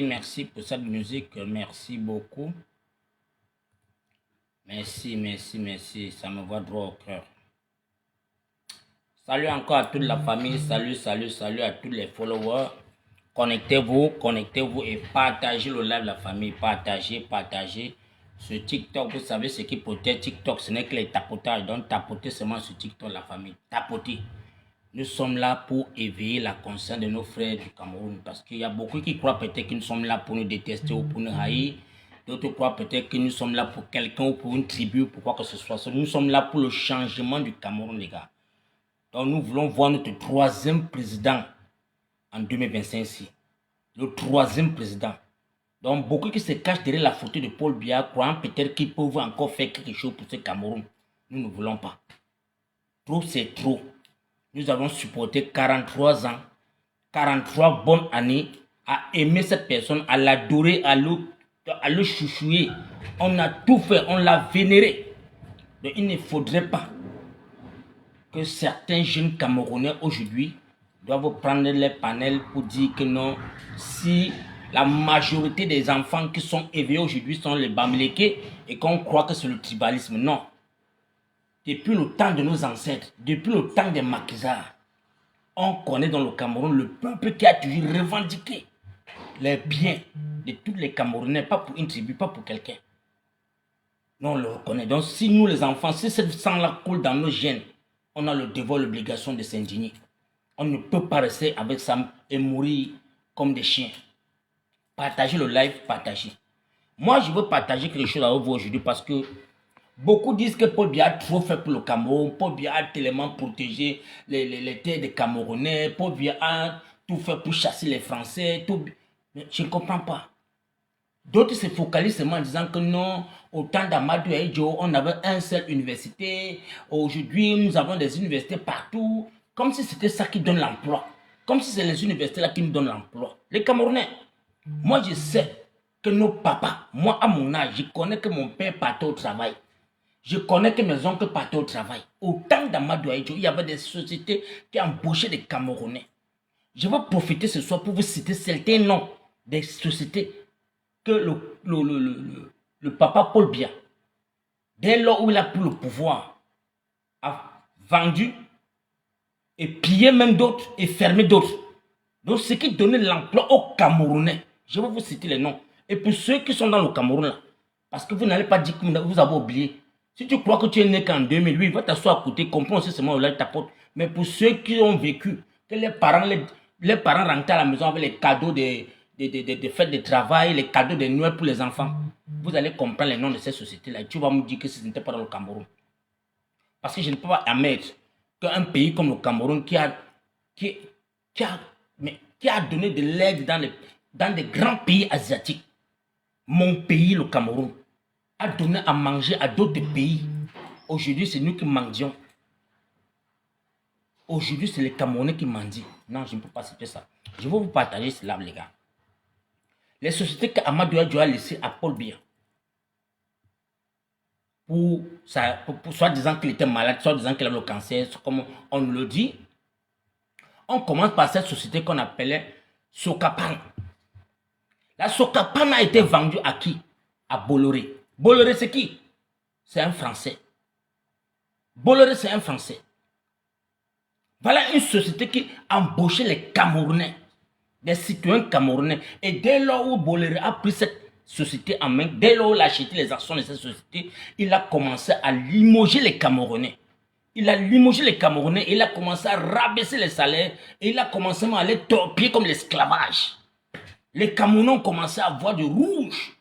merci pour cette musique. Merci beaucoup. Merci. Ça me va droit au cœur. Salut encore à toute la famille. Salut à tous les followers. Connectez-vous et partagez le live, la famille. Partagez. Sur TikTok, vous savez ce qui protège TikTok, ce n'est que les tapotages. Donc, tapotez seulement sur TikTok, la famille. Tapotez. Nous sommes là pour éveiller la conscience de nos frères du Cameroun. Parce qu'il y a beaucoup qui croient peut-être que nous sommes là pour nous détester ou pour nous haïr. D'autres croient peut-être que nous sommes là pour quelqu'un ou pour une tribu, pour quoi que ce soit. Nous sommes là pour le changement du Cameroun, les gars. Donc, nous voulons voir notre troisième président en 2025 ici. Le troisième président. Donc, beaucoup qui se cachent derrière la photo de Paul Biya, croyant peut-être qu'ils peuvent encore faire quelque chose pour ce Cameroun. Nous ne voulons pas. Trop, c'est trop. Nous avons supporté 43 ans, 43 bonnes années à aimer cette personne, à l'adorer, à le chouchouer. On a tout fait, on l'a vénéré. Donc, il ne faudrait pas que certains jeunes Camerounais aujourd'hui doivent prendre les panels pour dire que non, si la majorité des enfants qui sont éveillés aujourd'hui sont les Bamileke et qu'on croit que c'est le tribalisme. Non. Depuis le temps de nos ancêtres, depuis le temps des maquisards, on connaît dans le Cameroun le peuple qui a toujours revendiqué les biens de tous les Camerounais, pas pour une tribu, pas pour quelqu'un. Non, on le reconnaît. Donc si nous les enfants, si ce sang-là coule dans nos gènes, on a le devoir, l'obligation de s'indigner. On ne peut pas rester avec ça et mourir comme des chiens. Partagez le live, partagez. Moi, je veux partager quelque chose avec vous aujourd'hui parce que beaucoup disent que Paul Biya a trop fait pour le Cameroun. Paul Biya a tellement protégé les terres des Camerounais. Paul Biya a tout fait pour chasser les Français. Mais je ne comprends pas. D'autres se focalisent seulement en disant que non, au temps d'Amadou Ahidjo, on avait une seule université. Aujourd'hui, nous avons des universités partout. Comme si c'était ça qui donne l'emploi. Comme si c'est les universités-là qui nous donnent l'emploi. Les Camerounais. Moi, je sais que nos papas, moi à mon âge, je connais que mon père partait au travail. Je connais que mes oncles partaient au travail. Au temps d'Amadou Ahidjo, il y avait des sociétés qui embauchaient des Camerounais. Je vais profiter ce soir pour vous citer certains noms des sociétés que le papa Paul Biya, dès lors où il a pris le pouvoir, a vendu et pillé même d'autres et fermé d'autres. Donc, ce qui donnait l'emploi aux Camerounais. Je vais vous citer les noms. Et pour ceux qui sont dans le Cameroun, là, parce que vous n'allez pas dire que vous avez oublié. Si tu crois que tu es né qu'en 2008, va t'asseoir à côté, comprends aussi seulement là ta porte. Mais pour ceux qui ont vécu, que les parents rentraient à la maison avec les cadeaux des fêtes de travail, les cadeaux de Noël pour les enfants, vous allez comprendre les noms de ces sociétés-là. Et tu vas me dire que ce n'était pas dans le Cameroun. Parce que je ne peux pas admettre qu'un pays comme le Cameroun qui a donné de l'aide dans des grands pays asiatiques, mon pays, le Cameroun, a donné à manger à d'autres pays. Aujourd'hui, c'est nous qui mendions. Aujourd'hui, c'est les Camerounais qui mendient. Non, je ne peux pas citer ça. Je vais vous partager cela, les gars. Les sociétés qu'Amadou Ahidjo a laissées à Paul Biya, pour soit disant qu'il était malade, soit disant qu'il avait le cancer, comme on le dit, on commence par cette société qu'on appelait Sokapan. La Sokapan a été vendue à qui? À Bolloré. Bolloré, c'est qui? C'est un Français. Bolloré, c'est un Français. Voilà une société qui embauchait les Camerounais, des citoyens camerounais. Et dès lors où Bolloré a pris cette société en main, dès lors où il a acheté les actions de cette société, il a commencé à limoger les Camerounais. Il a limogé les Camerounais, il a commencé à rabaisser les salaires, et il a commencé à les torpiller comme l'esclavage. Les Camerounais ont commencé à voir du rouge.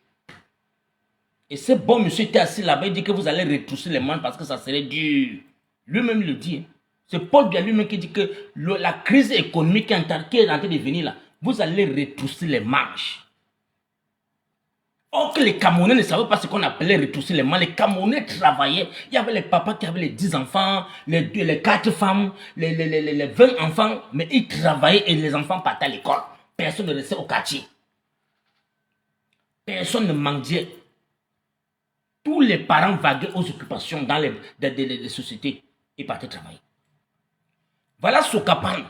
Et ce bon monsieur était assis là-bas, il dit que vous allez retrousser les manches parce que ça serait dur. Lui-même le dit. C'est Paul Biya lui-même qui dit que la crise économique qui est en train de venir là, vous allez retrousser les manches. Or que les Camerounais ne savaient pas ce qu'on appelait retrousser les manches. Les Camerounais travaillaient. Il y avait les papas qui avaient les 10 enfants, les 4 femmes, les 20 enfants, mais ils travaillaient et les enfants partaient à l'école. Personne ne restait au quartier. Personne ne mendiait. Tous les parents vaguaient aux occupations dans les sociétés et partaient travailler. Voilà Sokapan.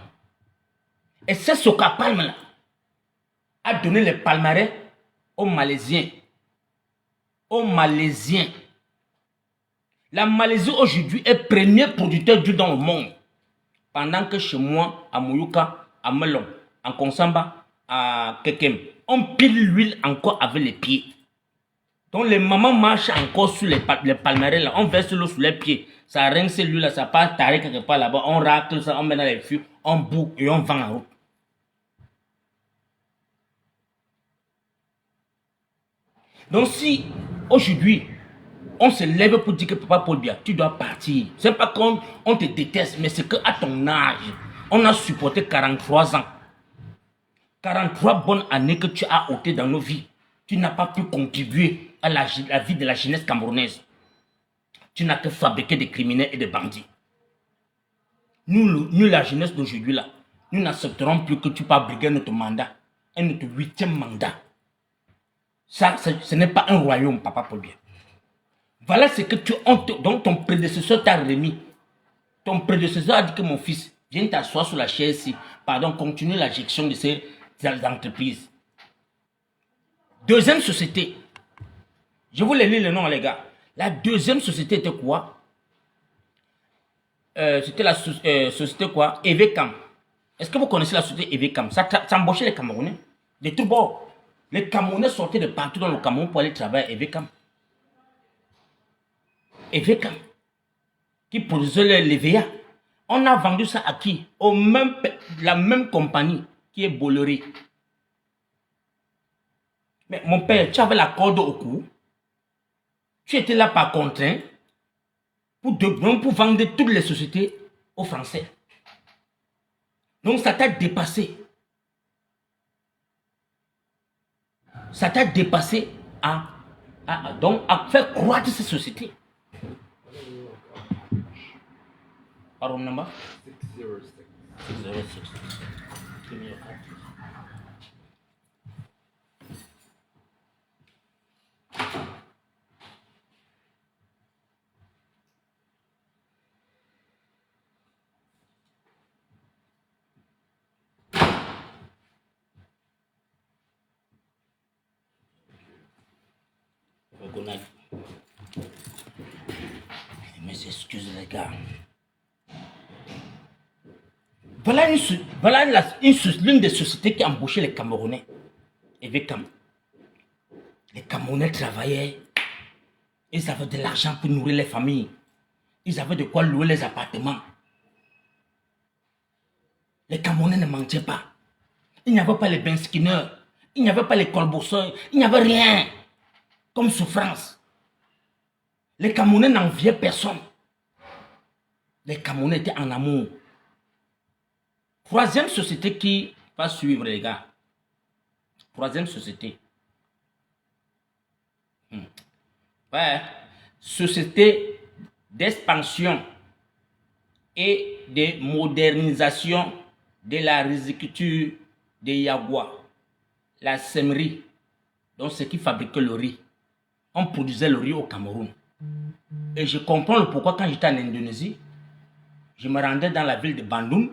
Et c'est Sokapan là a donné les palmarès aux Malaisiens. Aux Malaisiens. La Malaisie aujourd'hui est premier producteur d'huile dans le monde. Pendant que chez moi, à Mouyouka, à Melon, en Konsamba, à Kekem, on pile l'huile encore avec les pieds. Donc les mamans marchent encore sur les palmarès là, on verse l'eau sur les pieds. Ça rince l'huile là, ça part taré quelque part là-bas, on racle ça, on met dans les fûts, on bout et on vend en route. Donc si aujourd'hui, on se lève pour dire que Papa Paul Biya, tu dois partir. C'est pas qu'on te déteste, mais c'est qu'à ton âge, on a supporté 43 ans. 43 bonnes années que tu as ôtées dans nos vies. Tu n'as pas pu contribuer à la vie de la jeunesse camerounaise. Tu n'as que fabriqué des criminels et des bandits. Nous la jeunesse d'aujourd'hui là, nous n'accepterons plus que tu parles briguer notre mandat, et notre 8e mandat. Ça, ce n'est pas un royaume, Papa Paul Biya. Voilà ce que donc ton prédécesseur t'a remis. Ton prédécesseur a dit que mon fils, viens t'asseoir sur la chaise ici. Pardon, continue la gestion de ces entreprises. Deuxième société. Je vous les lis le nom, les gars. La deuxième société était quoi? C'était la société quoi? Evecam. Est-ce que vous connaissez la société Evecam? Ça embauchait les Camerounais. De tout bord. Les Camerounais sortaient de partout dans le Cameroun pour aller travailler à Evecam. Evecam, qui produisait l'EVA. On a vendu ça à qui? La même compagnie qui est Bolloré. Mais mon père, tu avais la corde au cou. Tu étais là par contraint pour vendre toutes les sociétés aux Français. Donc ça t'a dépassé. Ça t'a dépassé à faire croître ces sociétés. Pardon, number 606. 606. Give me your card. Good night. Mais excusez les gars. Voilà l'une des sociétés qui a embauché les Camerounais. Evecam. Les Camerounais travaillaient. Ils avaient de l'argent pour nourrir les familles. Ils avaient de quoi louer les appartements. Les Camerounais ne mentaient pas. Il n'y avait pas les benskinners. Il n'y avait pas les colbosseurs. Il n'y avait rien comme souffrance. Les Camerounais n'enviaient personne. Les Camerounais étaient en amour. Troisième société qui va suivre, les gars. Troisième société. Ouais. Société d'expansion et de modernisation de la riziculture de Yagua. La semerie. Donc, ce qui fabriquait le riz. On produisait le riz au Cameroun. Et je comprends le pourquoi quand j'étais en Indonésie, je me rendais dans la ville de Bandung.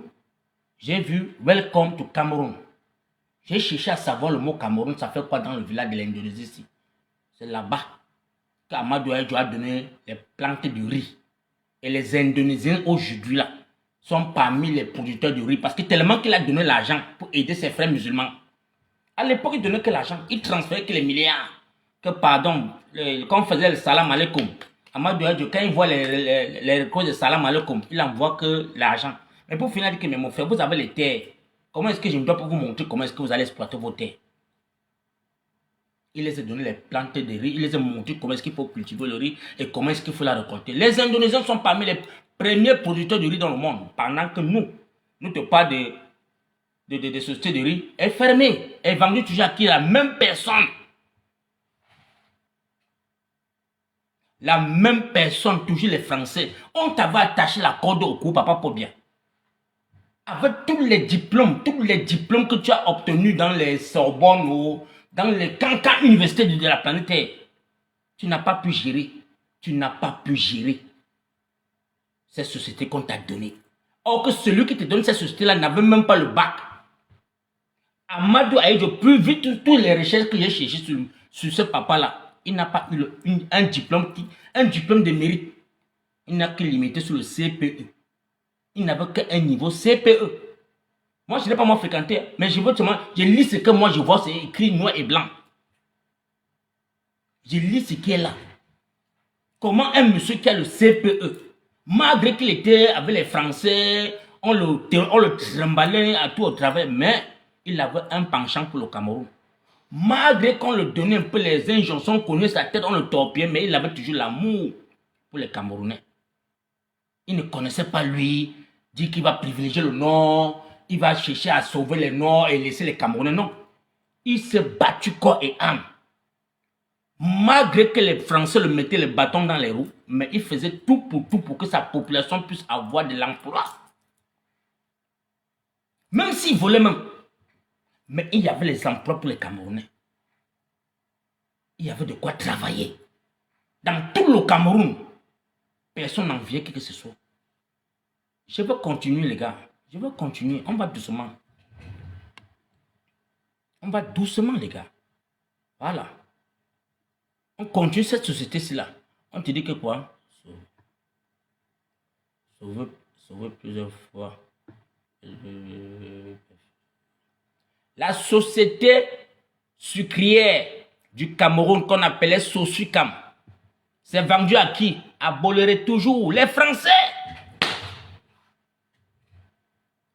J'ai vu Welcome to Cameroun. J'ai cherché à savoir le mot Cameroun, ça fait quoi dans le village de l'Indonésie ici. C'est là-bas qu'Amadou Ahidjo a donné les plantes du riz. Et les Indonésiens aujourd'hui là sont parmi les producteurs du riz parce que tellement qu'il a donné l'argent pour aider ses frères musulmans. À l'époque, il donnait que l'argent, il transférait que les milliards. Que pardon, quand on faisait le salam alaikum, Amadou Ahidjo, quand il voit les recours de salam alaikum, il envoie que l'argent. Mais pour finir, il dit que mais mon frère, vous avez les terres. Comment est-ce que je ne dois pas vous montrer comment est-ce que vous allez exploiter vos terres? Il les a donné les plantes de riz, il les a montré comment est-ce qu'il faut cultiver le riz et comment est-ce qu'il faut la récolter. Les Indonésiens sont parmi les premiers producteurs de riz dans le monde. Pendant que nous te parlons de sociétés de riz, est fermée, est vendue toujours à qui? La même personne. La même personne, toujours les Français. On t'avait attaché la corde au cou, Papa Paul Biya. Avec tous les diplômes que tu as obtenus dans les Sorbonne ou dans les cancans universités de la planète Terre, tu n'as pas pu gérer. Tu n'as pas pu gérer ces sociétés qu'on t'a données. Or que celui qui te donne ces sociétés-là n'avait même pas le bac. Amadou Aïdjo, plus vite, toutes les recherches que j'ai cherchées sur ce papa-là, il n'a pas eu un diplôme de mérite. Il n'a que limité sur le CPE. Il n'avait qu'un niveau CPE. Moi, je n'ai pas moi fréquenté, mais je lis ce que moi je vois, c'est écrit noir et blanc. Je lis ce qui est là. Comment un monsieur qui a le CPE, malgré qu'il était avec les Français, on le trimballait à tout au travers, mais il avait un penchant pour le Cameroun. Malgré qu'on le donnait un peu les injonctions, on connaît sa tête, on le torpillait, mais il avait toujours l'amour pour les Camerounais. Il ne connaissait pas lui, dit qu'il va privilégier le Nord, il va chercher à sauver les Nord et laisser les Camerounais. Non. Il s'est battu corps et âme. Malgré que les Français le mettaient les bâtons dans les roues, mais il faisait tout pour que sa population puisse avoir de l'emploi. Même s'il volait même. Mais il y avait les emplois pour les Camerounais. Il y avait de quoi travailler. Dans tout le Cameroun, personne n'enviait qui que ce soit. Je veux continuer, les gars. Je veux continuer. On va doucement. On va doucement, les gars. Voilà. On continue cette société-ci là. On te dit que quoi? Sauver plusieurs fois. La société sucrière du Cameroun qu'on appelait Sosucam, c'est vendu à qui? À Bolloré toujours. Les Français.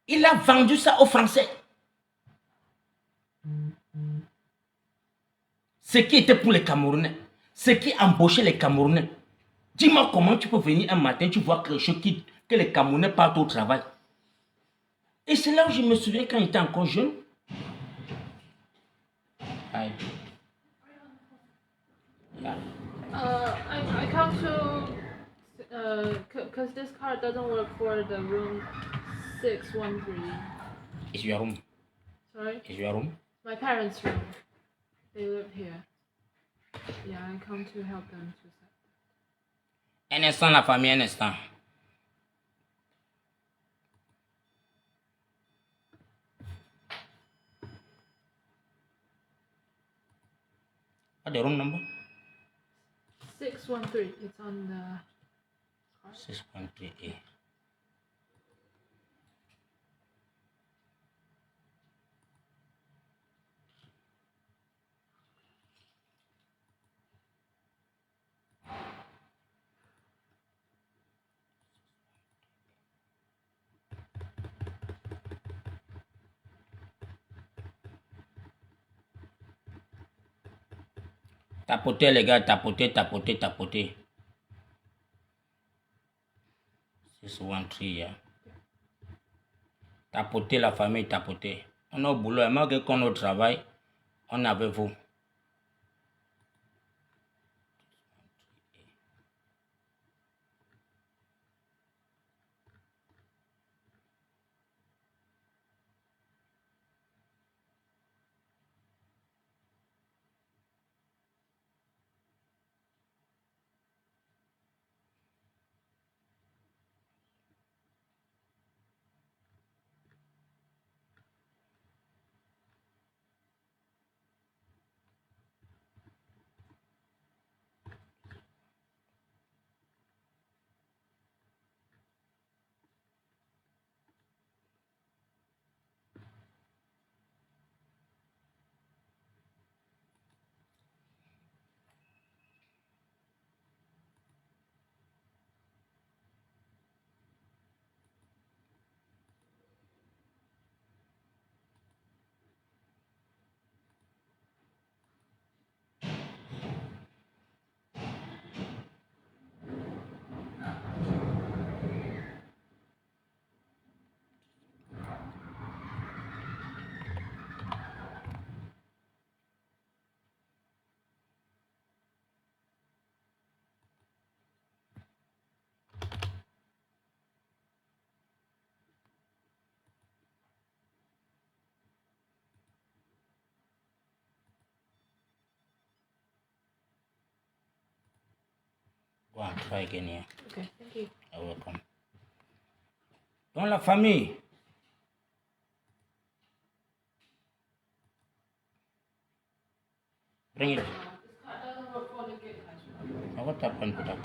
Il a vendu ça aux Français. Ce qui était pour les Camerounais. Ce qui embauchait les Camerounais. Dis-moi comment tu peux venir un matin, tu vois quelque chose que les Camerounais partent au travail. Et c'est là où je me souviens quand j'étais encore jeune. Aïe. I come to because this card doesn't work for the room 613. Is your room? Sorry? Is your room? My parents' room. They live here. Yeah, I come to help them to set. Un instant, la famille, un instant. What the room number? 613. It's on the card. 6.3A. Tapotez les gars, tapotez. 613, yeah. Tapotez la famille, tapotez. On est au boulot, et malgré qu'on est au travail, on est avec vous. Go and try again here. Okay, thank you. You're welcome. Dans la famille, Bring it. This card doesn't work for the gate as well. Aku tak pun tak.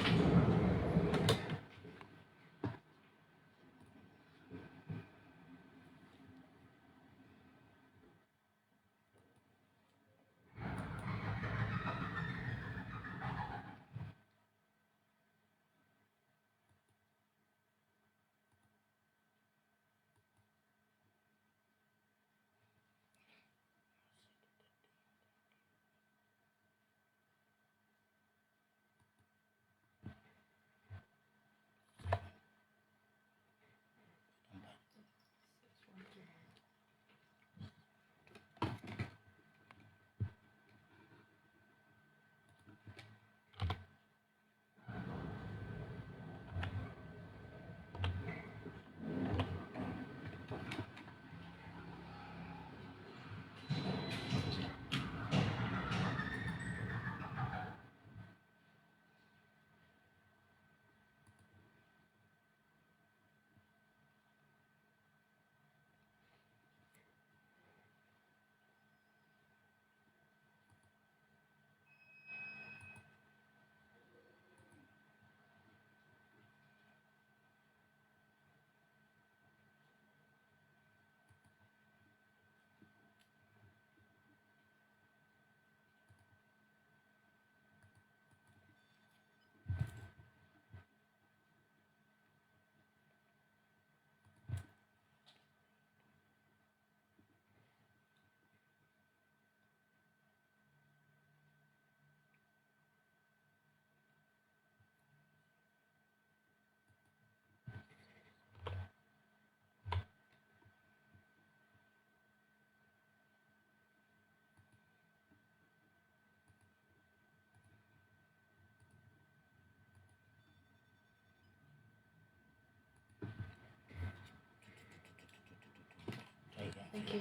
Thank you.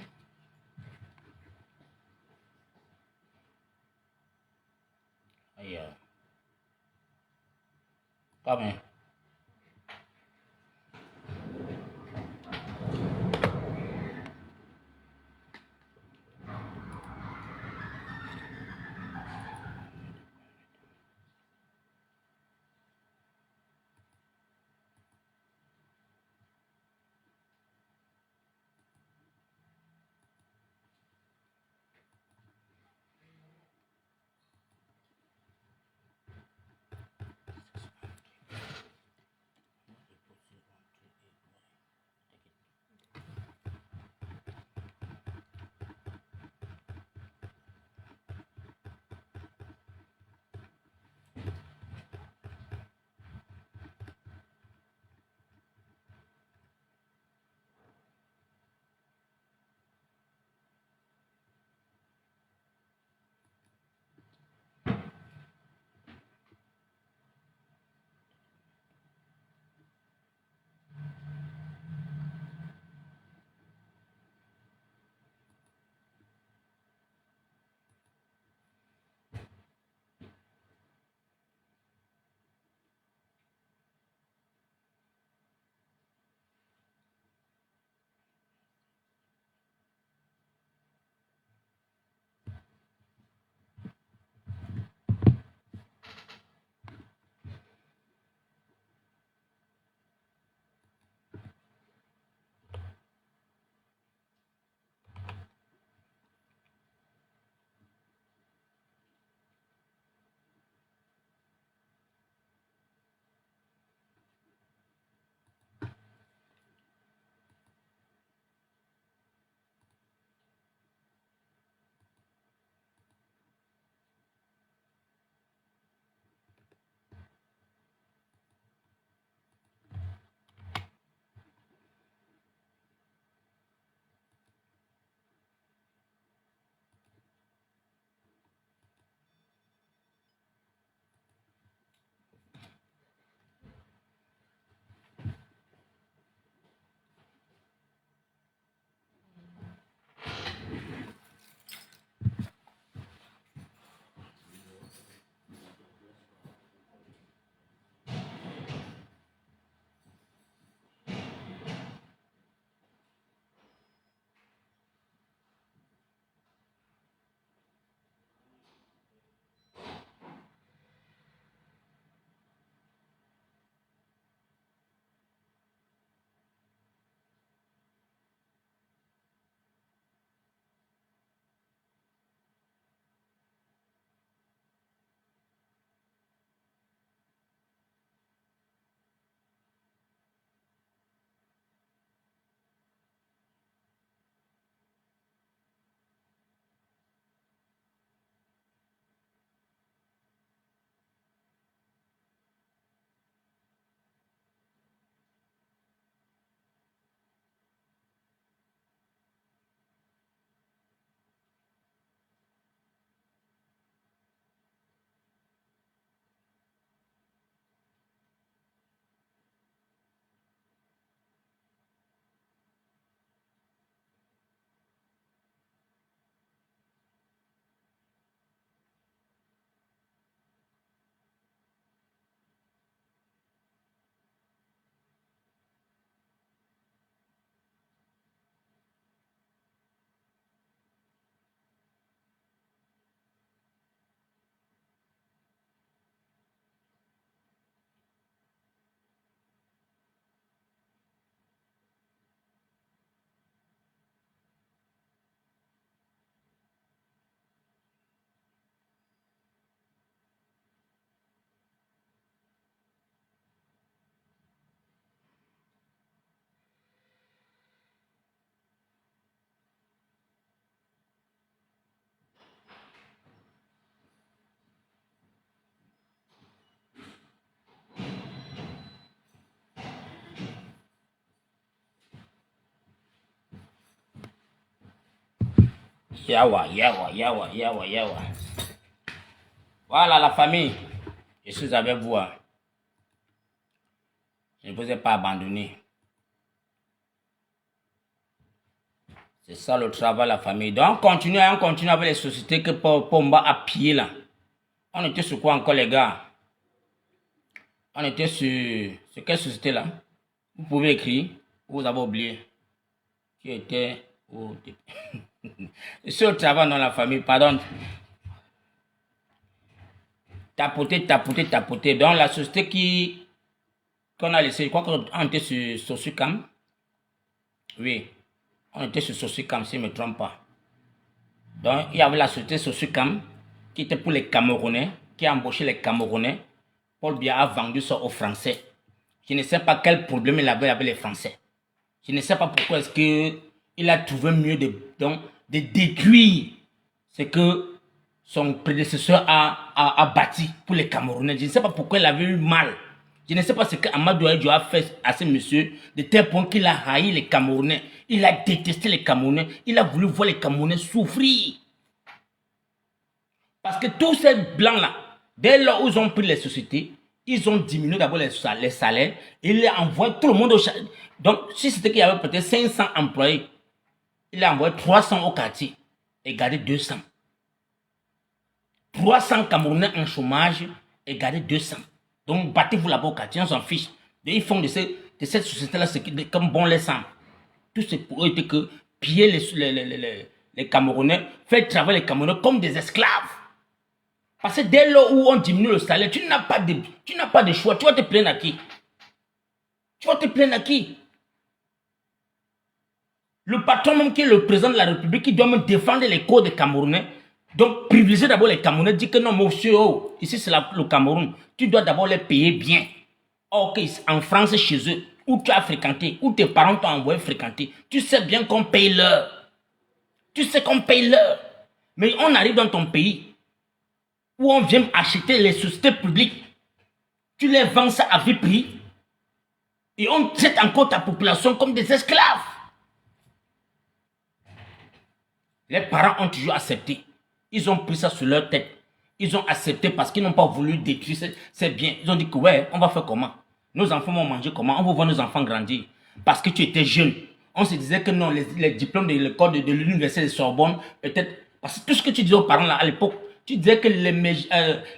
Ayo. Come. Yawa, yawa, yawa, yawa, yawa. Voilà la famille. Je suis avec vous. Hein. Je ne vous ai pas abandonné. C'est ça le travail, la famille. Donc, on continue avec les sociétés que Pomba a pillées là. On était sur quoi encore, les gars? On était sur quelle société là? Vous pouvez écrire. Vous avez oublié. Qui était au sur le travail dans la famille, pardon. Tapoter. Donc, la société qu'on a laissé, je crois qu'on était sur Sosucam. Oui. On était sur Sosucam, si je ne me trompe pas. Donc, il y avait la société Sosucam qui était pour les Camerounais, qui a embauché les Camerounais. Paul Biya a vendu ça aux Français. Je ne sais pas quel problème il avait avec les Français. Je ne sais pas pourquoi est-ce qu'il a trouvé mieux de détruire ce que son prédécesseur a bâti pour les Camerounais. Je ne sais pas pourquoi il avait eu mal. Je ne sais pas ce que Amadou Ahidjo a fait à ce monsieur, de tel point qu'il a haï les Camerounais. Il a détesté les Camerounais. Il a voulu voir les Camerounais souffrir. Parce que tous ces blancs-là, dès lors où ils ont pris les sociétés, ils ont diminué d'abord les salaires. Il a envoyé tout le monde au château. Donc, si c'était qu'il y avait peut-être 500 employés, il a envoyé 300 au quartier et gardé 200. 300 Camerounais en chômage et gardé 200. Donc, battez-vous là-bas au quartier, on s'en fiche. Et ils font de cette société-là comme bon les semble. Tout c'est pour eux était que piller les Camerounais, faire travailler les Camerounais comme des esclaves. Parce que dès lors où on diminue le salaire, tu n'as pas de choix. Tu vas te plaindre à qui? Tu vas te plaindre à qui? Le patron même qui est le président de la République, qui doit me défendre les causes des Camerounais, donc privilégier d'abord les Camerounais, dit que non, monsieur, oh, ici c'est le Cameroun, tu dois d'abord les payer bien. Ok, en France, chez eux, où tu as fréquenté, où tes parents t'ont envoyé fréquenter, tu sais bien qu'on paye l'heure. Tu sais qu'on paye l'heure. Mais on arrive dans ton pays, où on vient acheter les sociétés publiques, tu les vends ça à vil prix, et on traite encore ta population comme des esclaves. Les parents ont toujours accepté. Ils ont pris ça sur leur tête. Ils ont accepté parce qu'ils n'ont pas voulu détruire ces biens. Ils ont dit que ouais, on va faire comment? Nos enfants vont manger comment? On va voir nos enfants grandir. Parce que tu étais jeune. On se disait que non, les diplômes de l'école de l'université de Sorbonne, peut-être, parce que tout ce que tu disais aux parents là, à l'époque, tu disais que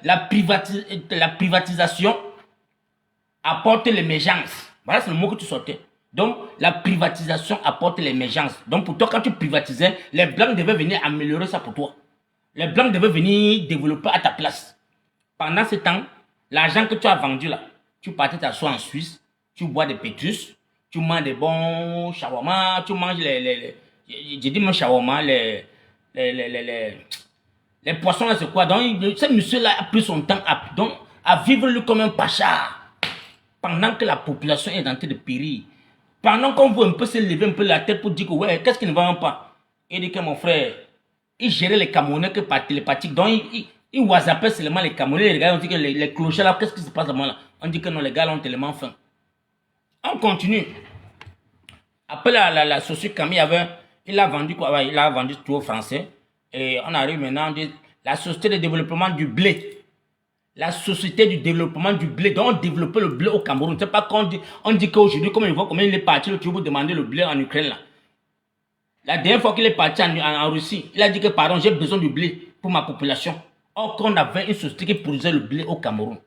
la privatisation apporte l'émergence. Voilà, c'est le mot que tu sortais. Donc, la privatisation apporte l'émergence. Donc, pour toi, quand tu privatisais, les Blancs devaient venir améliorer ça pour toi. Les Blancs devaient venir développer à ta place. Pendant ce temps, l'argent que tu as vendu là, tu partais t'asseoir en Suisse, tu bois des pétrus, tu manges des bons shawarma, tu manges j'ai dit mon shawarma, les poissons là, c'est quoi? Donc, ce monsieur-là a pris son temps à vivre lui comme un pacha. Pendant que la population est en train de périr. Pendant qu'on veut un peu se lever un peu la tête pour dire que ouais, qu'est-ce qui ne va pas? Il dit que mon frère, il gérait les Camerounais que par télépathique. Donc, il whatsappait seulement les Camerounais. Les gars, on dit que les clochers là, qu'est-ce qui se passe là? On dit que non, les gars ont tellement faim. On continue. Après la société Camille, il a vendu quoi? Ouais, il a vendu tout aux Français. Et on arrive maintenant, on dit la société de développement du blé. La société du développement du blé. Donc, on développait le blé au Cameroun. C'est pas qu'on dit, on dit qu'aujourd'hui, comme il voit combien il est parti, tu veux demander le blé en Ukraine là. La dernière fois qu'il est parti en Russie, il a dit que pardon, j'ai besoin du blé pour ma population. Or, qu'on avait une société qui produisait le blé au Cameroun.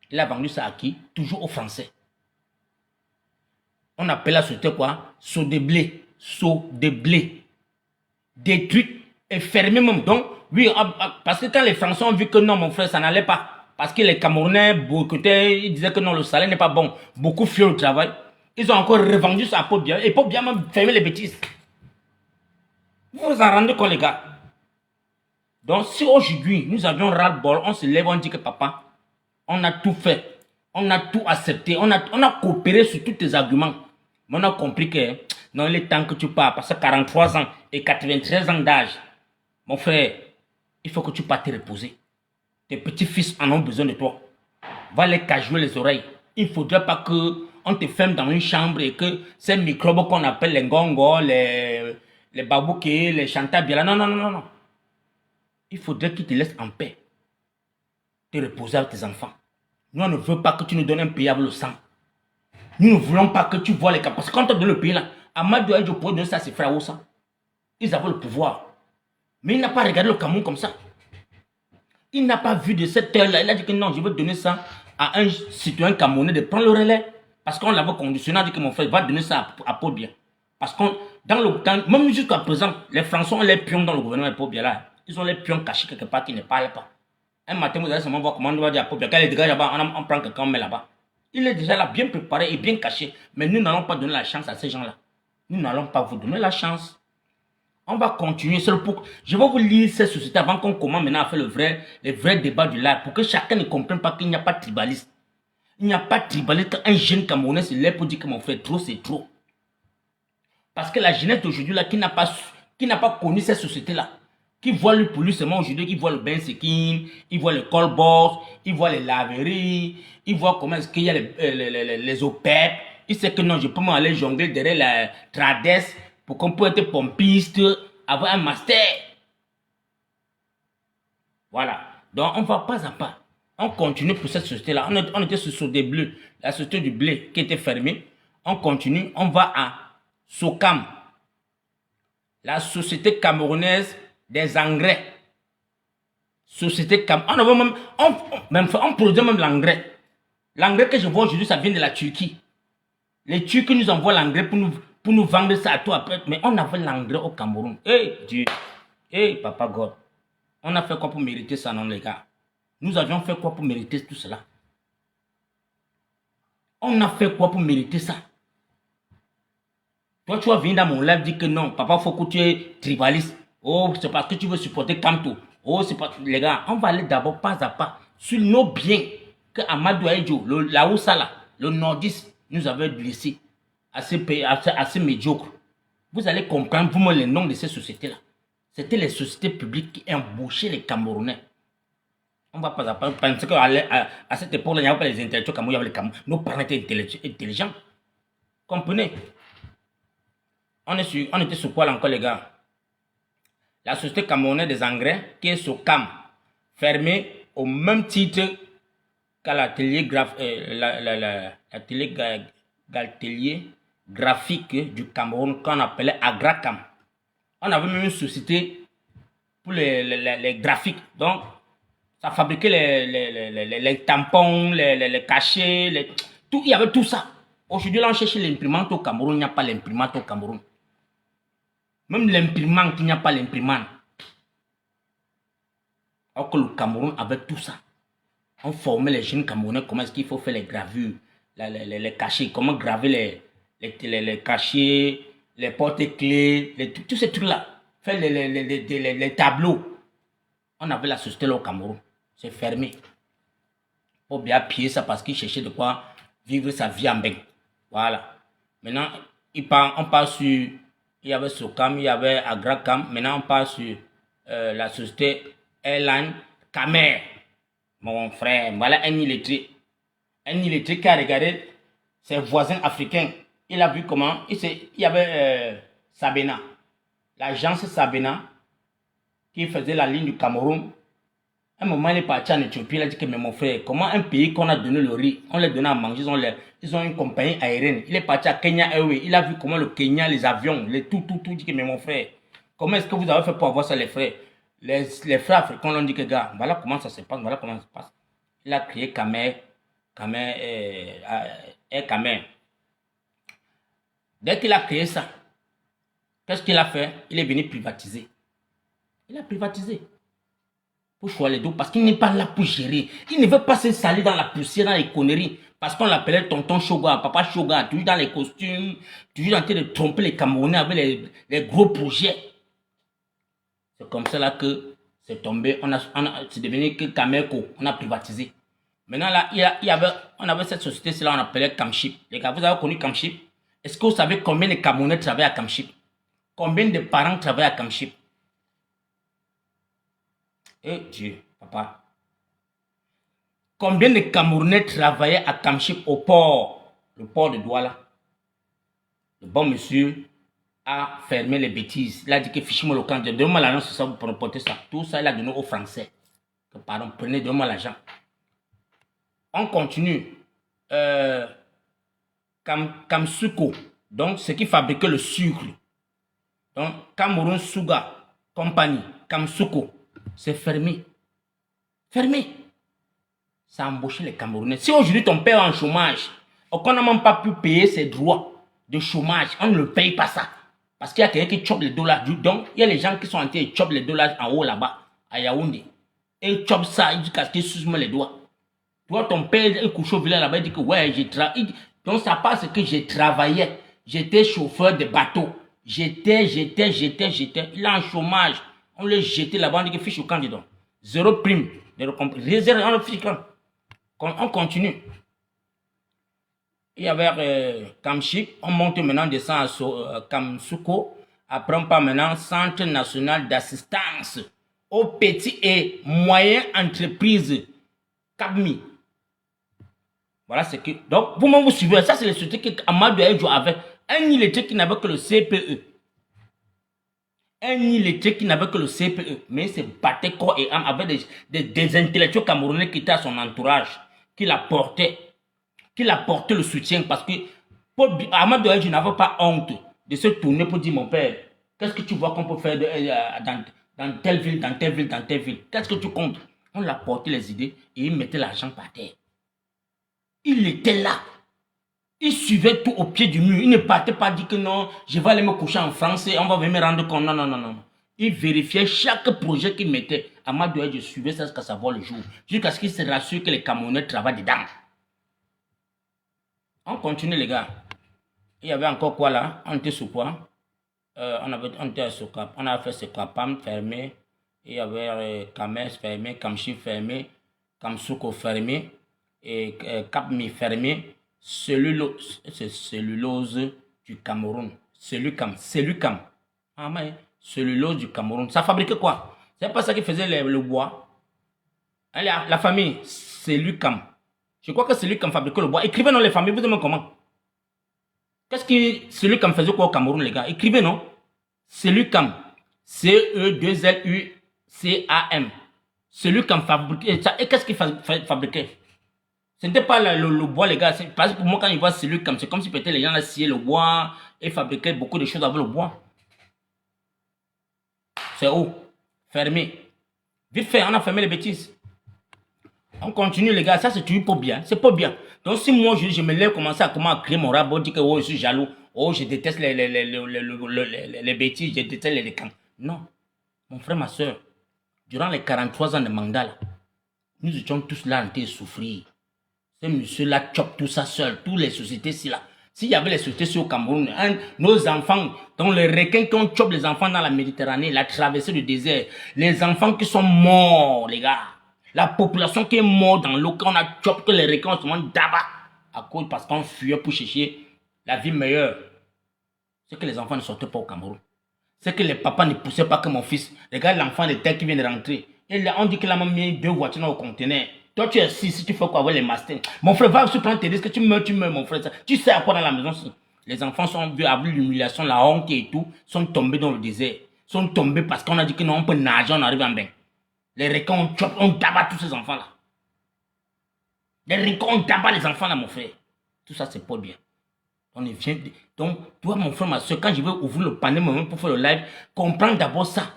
Il a vendu ça à qui? Toujours aux Français. On appelle la société quoi? Saut de blé. Saut de blé. Détruite et fermée même. Donc, oui, parce que quand les Français ont vu que non, mon frère, ça n'allait pas. Parce que les Camerounais boycottaient, ils disaient que non, le salaire n'est pas bon. Beaucoup fuient au travail. Ils ont encore revendu ça à Paul Biya. Et Paul Biya même fermé les bêtises. Vous vous en rendez compte, les gars? Donc, si aujourd'hui, nous avions ras-le-bol, on se lève, on dit que papa, on a tout fait. On a tout accepté. On a coopéré sur tous tes arguments. Mais on a compris que non, il est temps que tu pars. Parce que 43 ans et 93 ans d'âge, mon frère, il faut que tu partes te reposer. Tes petits-fils en ont besoin de toi. Va les cajoler les oreilles. Il ne faudrait pas qu'on te ferme dans une chambre et que ces microbes qu'on appelle les ngongos, les babouquets, les chantables. Non, non, non, non, non. Il faudrait qu'ils te laissent en paix. Te reposer avec tes enfants. Nous, on ne veut pas que tu nous donnes un pays avec le sang. Nous ne voulons pas que tu vois les cas. Parce que quand on te donne le pays là, Amadou Aïdjo pourrait donner ça à ses frères au sang. Ils avaient le pouvoir. Mais il n'a pas regardé le Cameroun comme ça. Il n'a pas vu de cette heure-là. Il a dit que non, je veux donner ça à un citoyen camerounais de prendre le relais. Parce qu'on l'avait conditionné, a dit que mon frère va donner ça à Paul Biya. Parce que même jusqu'à présent, les Français ont les pions dans le gouvernement de Paul Biya là. Ils ont les pions cachés quelque part qui ne parlent pas. Un matin, vous allez seulement voir comment on va dire à Paul Biya. Quand il est déjà là-bas, on prend quelqu'un, on met là-bas. Il est déjà là, bien préparé et bien caché. Mais nous n'allons pas donner la chance à ces gens-là. Nous n'allons pas vous donner la chance. On va continuer. Je vais vous lire ces sociétés avant qu'on commence maintenant à faire le vrai débat du live. Pour que chacun ne comprenne pas qu'il n'y a pas de tribalisme. Il n'y a pas de tribalisme. Quand un jeune Camerounais se lève pour dire que mon frère, trop c'est trop. Parce que la jeunesse d'aujourd'hui là, qui n'a pas connu ces sociétés-là, qui voit lui pour lui seulement aujourd'hui, qui voit le Ben Sekin, il voit le Colbox, il voit les laveries, il voit comment est-ce qu'il y a les OPEP. Il sait que non, je peux m'aller jongler derrière la Trades pour qu'on puisse être pompiste, avoir un master. Voilà. Donc on va pas à pas. On continue pour cette société-là. On était sur des bleus, la société du blé qui était fermée. On continue, on va à Socam, la société camerounaise des engrais. Société camerounaise. On produit même l'engrais. L'engrais que je vois aujourd'hui, ça vient de la Turquie. Les Turcs nous envoient l'engrais pour nous vendre ça à toi après. Mais on avait l'engrais au Cameroun. Dieu. Papa God. On a fait quoi pour mériter ça, non, les gars? Nous avions fait quoi pour mériter tout cela? On a fait quoi pour mériter ça? Toi, tu vas venir dans mon live dire que non, papa, faut que tu es tribaliste. Oh, c'est parce que tu veux supporter Kamto. Oh, c'est parce que, les gars, on va aller d'abord pas à pas sur nos biens que Amadou Aïdjo, la Oussala, le nordiste, nous avait blessés, assez médiocre. Vous allez comprendre pour moi les noms de ces sociétés-là. C'était les sociétés publiques qui embauchaient les Camerounais. On va pas à pas penser qu'à cette époque-là, il n'y avait pas les intellectuels camerounais, il y avait les Camerounais. Nos parents étaient intelligents. Comprenez? On était sur quoi là encore, les gars? La société camerounaise des engrais, qui est sur CAM, fermée au même titre qu'à l'atelier graphique du Cameroun qu'on appelait Agracam. On avait même une société pour les graphiques. Donc, ça fabriquait les tampons, les cachets, tout, il y avait tout ça. Aujourd'hui, là, on cherche l'imprimante au Cameroun, il n'y a pas l'imprimante au Cameroun. Même l'imprimante, il n'y a pas l'imprimante. Alors que le Cameroun avait tout ça. On formait les jeunes Camerounais comment est-ce qu'il faut faire les gravures, les cachets, comment graver les cachets, les porte-clés, tous ces trucs-là. Faire les tableaux. On avait la société là au Cameroun. C'est fermé. Pour bien piller ça parce qu'il cherchait de quoi vivre sa vie en bain. Voilà. Maintenant, on part sur... Il y avait Socam, il y avait Agracam. Maintenant, on part sur la société Airline Camer. Mon frère, voilà un illettré. Un illettré qui a regardé ses voisins africains. Il a vu comment... Il y avait Sabena. L'agence Sabena qui faisait la ligne du Cameroun. À un moment, il est parti en Éthiopie. Il a dit que, mais mon frère, comment un pays qu'on a donné le riz, on les donné à manger, ils ont une compagnie aérienne. Il est parti à Kenya Airways. Il a vu comment le Kenya, les avions, tout. Il dit que, mais mon frère, comment est-ce que vous avez fait pour avoir ça, les frères? Les frères africains l'ont dit que, gars, voilà comment ça se passe, voilà comment ça se passe. Il a créé Camer. Dès qu'il a créé ça, qu'est-ce qu'il a fait? Il est venu privatiser. Il a privatisé. Pour choisir les dos, parce qu'il n'est pas là pour gérer. Il ne veut pas se salir dans la poussière, dans les conneries. Parce qu'on l'appelait tonton Shoga, papa Shoga, toujours dans les costumes, toujours en train de tromper les Camerounais avec les gros projets. C'est comme ça là que c'est tombé. C'est devenu que Camerco, on a privatisé. Maintenant là, on avait cette société, là on appelait Camship. Les gars, vous avez connu Camship? Est-ce que vous savez combien de Camerounais travaillent à Camship? Combien de parents travaillent à Camship? Dieu, papa. Combien de Camerounais travaillaient à Camship au port? Le port de Douala. Le bon monsieur a fermé les bêtises. Il a dit que fichez-moi le camp. Donnez-moi l'argent sur ça pour porter ça. Tout ça, il a donné aux Français. Que, pardon, prenez, donnez-moi l'argent. On continue. Kamsuko, donc ce qui fabriquait le sucre. Donc, Cameroun Sugar Company, Kamsuko, c'est fermé. Fermé. Ça a embauché les Camerounais. Si aujourd'hui ton père est en chômage, qu'on n'a même pas pu payer ses droits de chômage, on ne le paye pas ça. Parce qu'il y a quelqu'un qui chope les dollars. Donc, il y a les gens qui sont en train de choper les dollars en haut là-bas, à Yaoundé. Et ils chopent ça, ils disent qu'il suce-moi les doigts. Toi, ton père est couché au village là-bas, il dit que ouais, j'ai travaillé. Donc, ça passe que j'ai travaillé. J'étais chauffeur de bateau. J'étais. Il est en chômage. On l'a jeté là-bas, on dit que fiche au camp dedans. Zéro prime. Réserve, on le fiche au camp. On continue. Il y avait Kamchik, on monte maintenant, descend à Kamsuko. Après, on part maintenant Centre national d'assistance aux petites et moyennes entreprises. Capmi. Voilà ce que. Donc, vous-même, vous suivez. Ça, c'est le soutien que Amadou Aïdjo avait. Un illettré qui n'avait que le CPE. Un illettré qui n'avait que le CPE. Mais il se battait corps et âme avec des intellectuels camerounais qui étaient à son entourage. Qui l'apportaient. Qu'il apportait le soutien parce que Amadou Aïdjo n'avait pas honte de se tourner pour dire mon père, qu'est-ce que tu vois qu'on peut faire dans telle ville, dans telle ville, dans telle ville, qu'est-ce que tu comptes? On lui apportait les idées et il mettait l'argent par terre. Il était là. Il suivait tout au pied du mur. Il ne partait pas dire que non, je vais aller me coucher en France et on va venir me rendre compte. Non, non, non, non. Il vérifiait chaque projet qu'il mettait. Amadou Aïdjo suivait ça jusqu'à savoir le jour. Jusqu'à ce qu'il se rassure que les Camerounais travaillent dedans. On continue les gars. Il y avait encore quoi là? On était sous quoi? On était sous Cap. On a fait ce Capam fermé. Il y avait Kames fermé, Kamchi fermé, Kamsuko fermé, et Capmi fermé. Cellulose du Cameroun. Cellucam. Ah mais cellulose du Cameroun. Ça fabriquait quoi? C'est pas ça qui faisait le bois. La famille, Cellucam. Je crois que c'est lui qui fabriquait le bois. Écrivez non les familles, vous aimez comment? Qu'est-ce que c'est lui qui faisait quoi au Cameroun les gars? Écrivez non? C'est lui qui C-E-2-L-U-C-A-M. C'est lui qui fabriquait ça. Et qu'est-ce qu'il fabriquait? Ce n'était pas le bois les gars. Parce que pour moi quand je vois c'est lui c'est comme si peut-être les gens là sciaient le bois et fabriquaient beaucoup de choses avec le bois. C'est où? Fermé. Vite fait, on a fermé les bêtises. On continue les gars, ça c'est toujours pas bien, c'est pas bien. Donc si moi je me lève commencer à créer mon rapport, dire que oh, je suis jaloux, oh je déteste les bêtises, je déteste les camps. Non, mon frère, ma soeur, durant les 43 ans de mandat, là, nous étions tous là en train de souffrir. Ce monsieur-là chope tout ça seul, toutes les sociétés ici là. S'il y avait les sociétés au Cameroun, nos enfants, dont les requins qui ont chopé les enfants dans la Méditerranée, la traversée du désert, les enfants qui sont morts, les gars. La population qui est morte dans l'eau, quand on a chopé que les requins se mangent d'abord, à cause parce qu'on fuyait pour chercher la vie meilleure. C'est que les enfants ne sortaient pas au Cameroun. C'est que les papas ne poussaient pas que mon fils. Regarde l'enfant de terre qui vient de rentrer. Et là, on dit qu'il a même mis 2 voitures dans le conteneur. Toi, tu es assis, si tu fais quoi avec les masters. Mon frère, va aussi prendre tes risques. Tu meurs, mon frère. Tu sais à quoi dans la maison si les enfants sont vus avec l'humiliation, la honte et tout, sont tombés dans le désert. Sont tombés parce qu'on a dit que non, on peut nager, on arrive en bain. Les requins, on tabac tous ces enfants-là. Les requins, on tabac les enfants-là, mon frère. Tout ça, c'est pas bien. On est vient. Donc, toi, mon frère, ma soeur, quand je vais ouvrir le panel moi-même pour faire le live, comprends d'abord ça.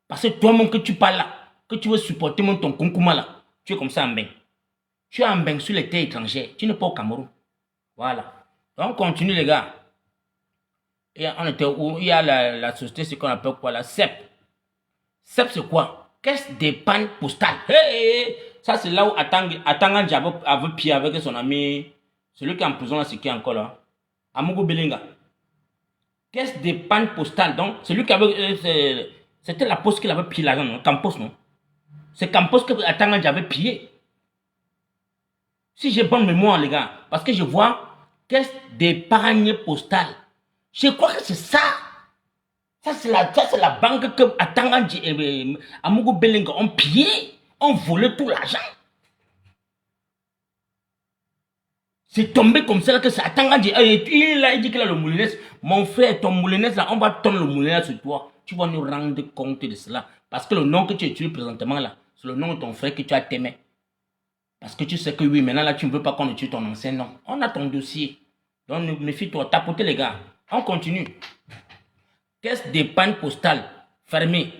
Parce que toi-même que tu parles là, que tu veux supporter mon ton concouma là, tu es comme ça en bain. Tu es en bain sur les terres étrangères. Tu n'es pas au Cameroun. Voilà. Donc, on continue, les gars. Et on était où? Il y a la société, c'est qu'on appelle quoi là? CEP. CEP, c'est quoi? Caisse d'épargne postale. Hey, ça, c'est là où Atanga avait pied avec son ami. Celui qui est en prison là, c'est qui encore là? Amougou Belinga. Caisse d'épargne postale. Donc, celui qui avait. C'était la poste qu'il avait pillé l'argent, non? Campos, non? C'est Campos que Atanga avait pillé. Si j'ai bonne mémoire, les gars, parce que je vois caisse d'épargne postale. Je crois que c'est ça. Ça, c'est la banque que Atanga et Amougou Belinga ont pillé, ont volé tout l'argent. C'est tombé comme ça là que ça attend. Il dit qu'il a le moulinet. Mon frère, ton moulinet là, on va tondre le moulinet sur toi. Tu vas nous rendre compte de cela. Parce que le nom que tu utilises présentement là, c'est le nom de ton frère que tu as t'aimé. Parce que tu sais que oui, maintenant là, tu ne veux pas qu'on utilise ton ancien nom. On a ton dossier. Donc méfie-toi, tapotez les gars. On continue. Caisse d'épargne postale fermée.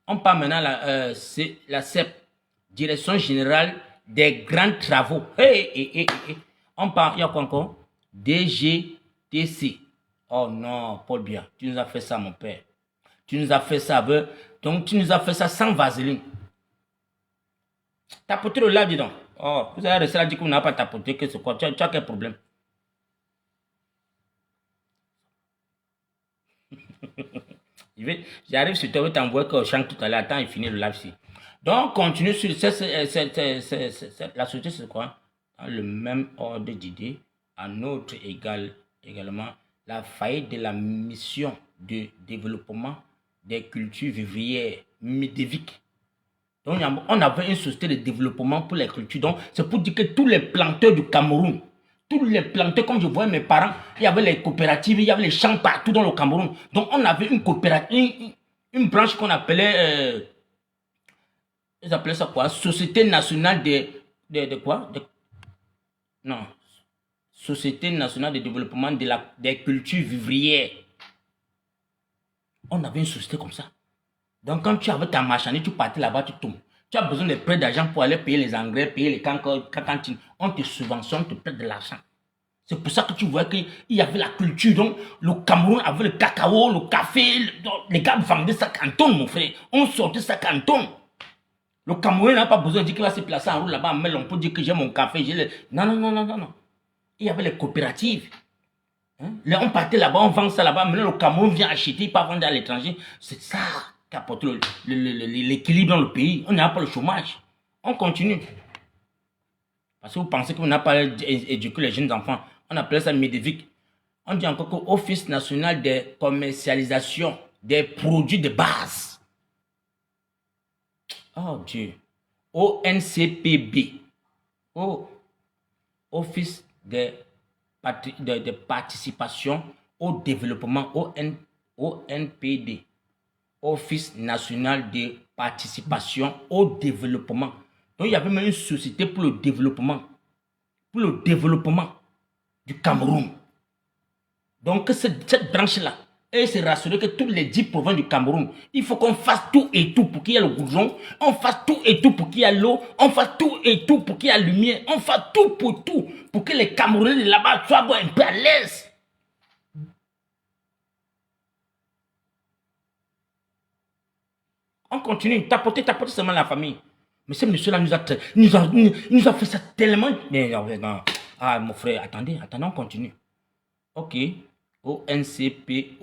On parle maintenant c'est la CEP, Direction Générale des Grands Travaux. On parle, il y a quoi encore? DGTC. Oh non, Paul Biya, tu nous as fait ça, mon père. Tu nous as fait ça, donc tu nous as fait ça sans vaseline. Tapotez le live, dis donc. Oh, vous avez resté là, dit que vous n'avez pas tapoté, que c'est quoi? Tu as quel problème? J'arrive sur toi, je vais t'envoyer au champ tout à l'heure. Attends, il finit le live ici. Donc, continue sur la société, c'est quoi? Dans le même ordre d'idée, à notre également, la faillite de la mission de développement des cultures vivrières médiéviques. Donc, on avait une société de développement pour les cultures. Donc, c'est pour dire que tous les planteurs du Cameroun, tous les planteurs, comme je voyais mes parents, il y avait les coopératives, il y avait les champs partout dans le Cameroun. Donc, on avait une coopérative, une branche qu'on appelait, ils appelaient ça quoi? Société nationale de quoi? Non. Société nationale de développement des cultures vivrières. On avait une société comme ça. Donc, quand tu avais ta marchandise, tu partais là-bas, tu tombes. Tu as besoin de prêts d'argent pour aller payer les engrais, payer les cantines. On te subventionne, on te prête de l'argent. C'est pour ça que tu vois qu'il y avait la culture. Donc, le Cameroun avait le cacao, le café. Les gars vendaient ça canton, mon frère. On sortait ça canton. Le Cameroun n'a pas besoin de dire qu'il va se placer en route là-bas. Mais on peut dire que j'ai mon café. Non. Il y avait les coopératives. Là, on partait là-bas, on vend ça là-bas. Maintenant, le Cameroun vient acheter, il pas vendre à l'étranger. C'est ça qui apporte l'équilibre dans le pays. On n'a pas le chômage. On continue. Parce que vous pensez qu'on n'a pas éduqué les jeunes enfants. On appelle ça médiévique. On dit encore que Office national de commercialisation des produits de base. Oh Dieu. ONCPB. Oh. Office de participation au développement. ONPD. Office national de participation au développement. Donc il y avait même une société pour le développement du Cameroun. Donc cette branche-là, elle s'est rassurée que tous les 10 provinces du Cameroun, il faut qu'on fasse tout et tout pour qu'il y ait le goudron, on fasse tout et tout pour qu'il y ait l'eau, on fasse tout et tout pour qu'il y ait la lumière, on fasse tout pour que les Camerounais de là-bas soient un peu à l'aise. On continue, tapoter seulement la famille. Mais ce monsieur-là nous a fait ça tellement... Non. Ah, mon frère, attendez, on continue. Ok. ONCPB,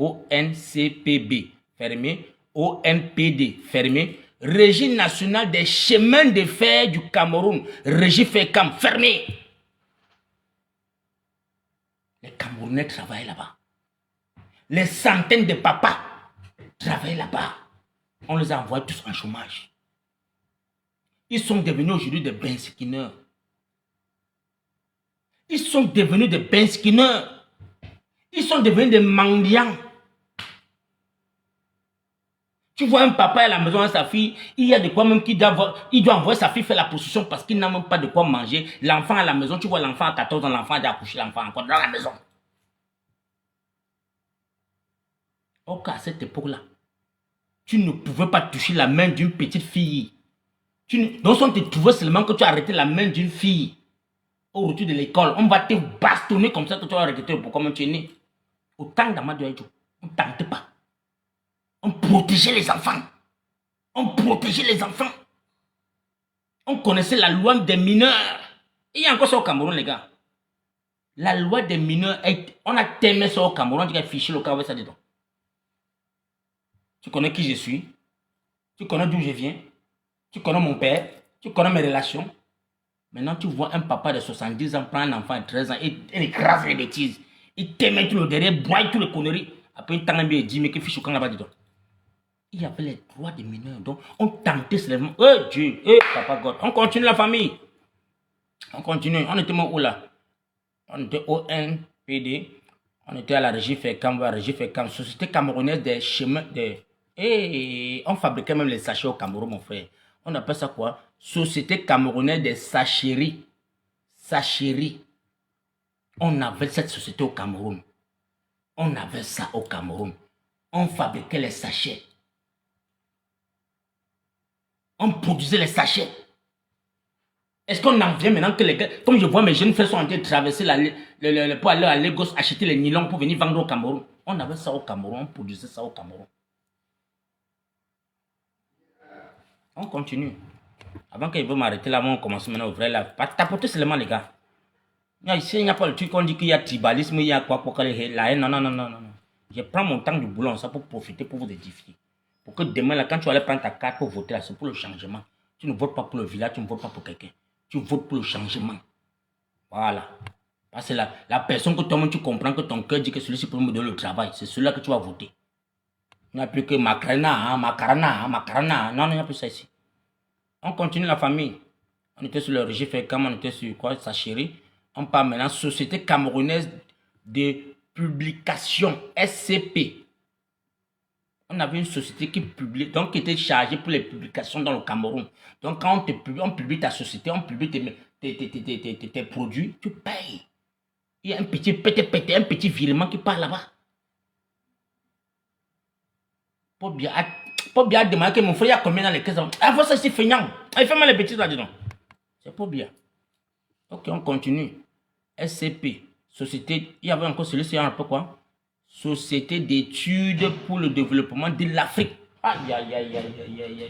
fermé. ONPD, fermé. Régie nationale des chemins de fer du Cameroun. Régie FECAM, fermé. Les Camerounais travaillent là-bas. Les centaines de papas travaillent là-bas. On les a envoyés tous en chômage. Ils sont devenus aujourd'hui des benskinneurs. Ils sont devenus des benskinneurs. Ils sont devenus des mendiants. Tu vois un papa à la maison à sa fille, il y a de quoi même il doit envoyer sa fille faire la position parce qu'il n'a même pas de quoi manger. L'enfant à la maison, tu vois l'enfant à 14 ans, l'enfant a déjà accouché, l'enfant encore dans la maison. Ok, à cette époque-là, tu ne pouvais pas toucher la main d'une petite fille. Non seulement tu trouvais seulement que tu as arrêté la main d'une fille au retour de l'école, on va te bastonner comme ça que tu vas regretter pour comment tu es né. Autant d'Amadou Aïdjo, on ne tentait pas. On protégeait les enfants. On connaissait la loi des mineurs. Il y a encore ça au Cameroun, les gars. La loi des mineurs, on a tellement ça au Cameroun, on a fiché le cas avec ça dedans. Tu connais qui je suis? Tu connais d'où je viens? Tu connais mon père? Tu connais mes relations? Maintenant, tu vois un papa de 70 ans prendre un enfant de 13 ans et écrase les bêtises. Il te met tout le derrière, broie tout les conneries. Après, il t'a dit, mais que fiche au camp là-bas dedans. Il y avait les droits des mineurs. Donc, on tentait seulement. Dieu, Papa God. On continue la famille. On continue. On était où là? On était au NPD. On était à la régie FECAM, Société camerounaise des chemins. Et on fabriquait même les sachets au Cameroun, mon frère. On appelle ça quoi? Société camerounaise des sacheries. Sacheries. On avait cette société au Cameroun. On avait ça au Cameroun. On fabriquait les sachets. On produisait les sachets. Est-ce qu'on en vient maintenant que les gars, comme je vois mes jeunes frères sont en train de traverser pour aller à Lagos acheter les nylons pour venir vendre au Cameroun. On avait ça au Cameroun, on produisait ça au Cameroun. On continue. Avant qu'ils veulent m'arrêter là, on commence maintenant à ouvrir là. Pas tapoter seulement les gars. Ici, il n'y a pas le truc qu'on dit qu'il y a tribalisme, il y a quoi pour la haine. Non, non, non, non, non. Je prends mon temps du boulot, ça pour profiter, pour vous édifier. Pour que demain, là, quand tu vas aller prendre ta carte pour voter, c'est pour le changement. Tu ne votes pas pour le village, tu ne votes pas pour quelqu'un. Tu votes pour le changement. Voilà. Parce que la personne que toi-même tu comprends que ton cœur dit que celui-ci peut me donner le travail, c'est celui-là que tu vas voter. Il n'y a plus que Macarena. Non, il n'y a plus ça ici. On continue la famille. On était sur le régime FECAM, on était sur quoi, sa chérie. On parle maintenant Société camerounaise de publication, SCP. On avait une société qui publie, donc qui était chargée pour les publications dans le Cameroun. Donc quand on publie ta société, on publie tes produits, tu payes. Il y a un petit virement qui part là-bas. Pas bien demander que mon frère, il y a combien dans les caisses. Avant ça, c'est feignant. Il fait mal les bêtises là-dedans. C'est pas bien. Ok, on continue. SCP, société, il y avait encore celui-ci, un peu quoi? Société d'études pour le développement de l'Afrique. Aïe, aïe, aïe, aïe, aïe, aïe,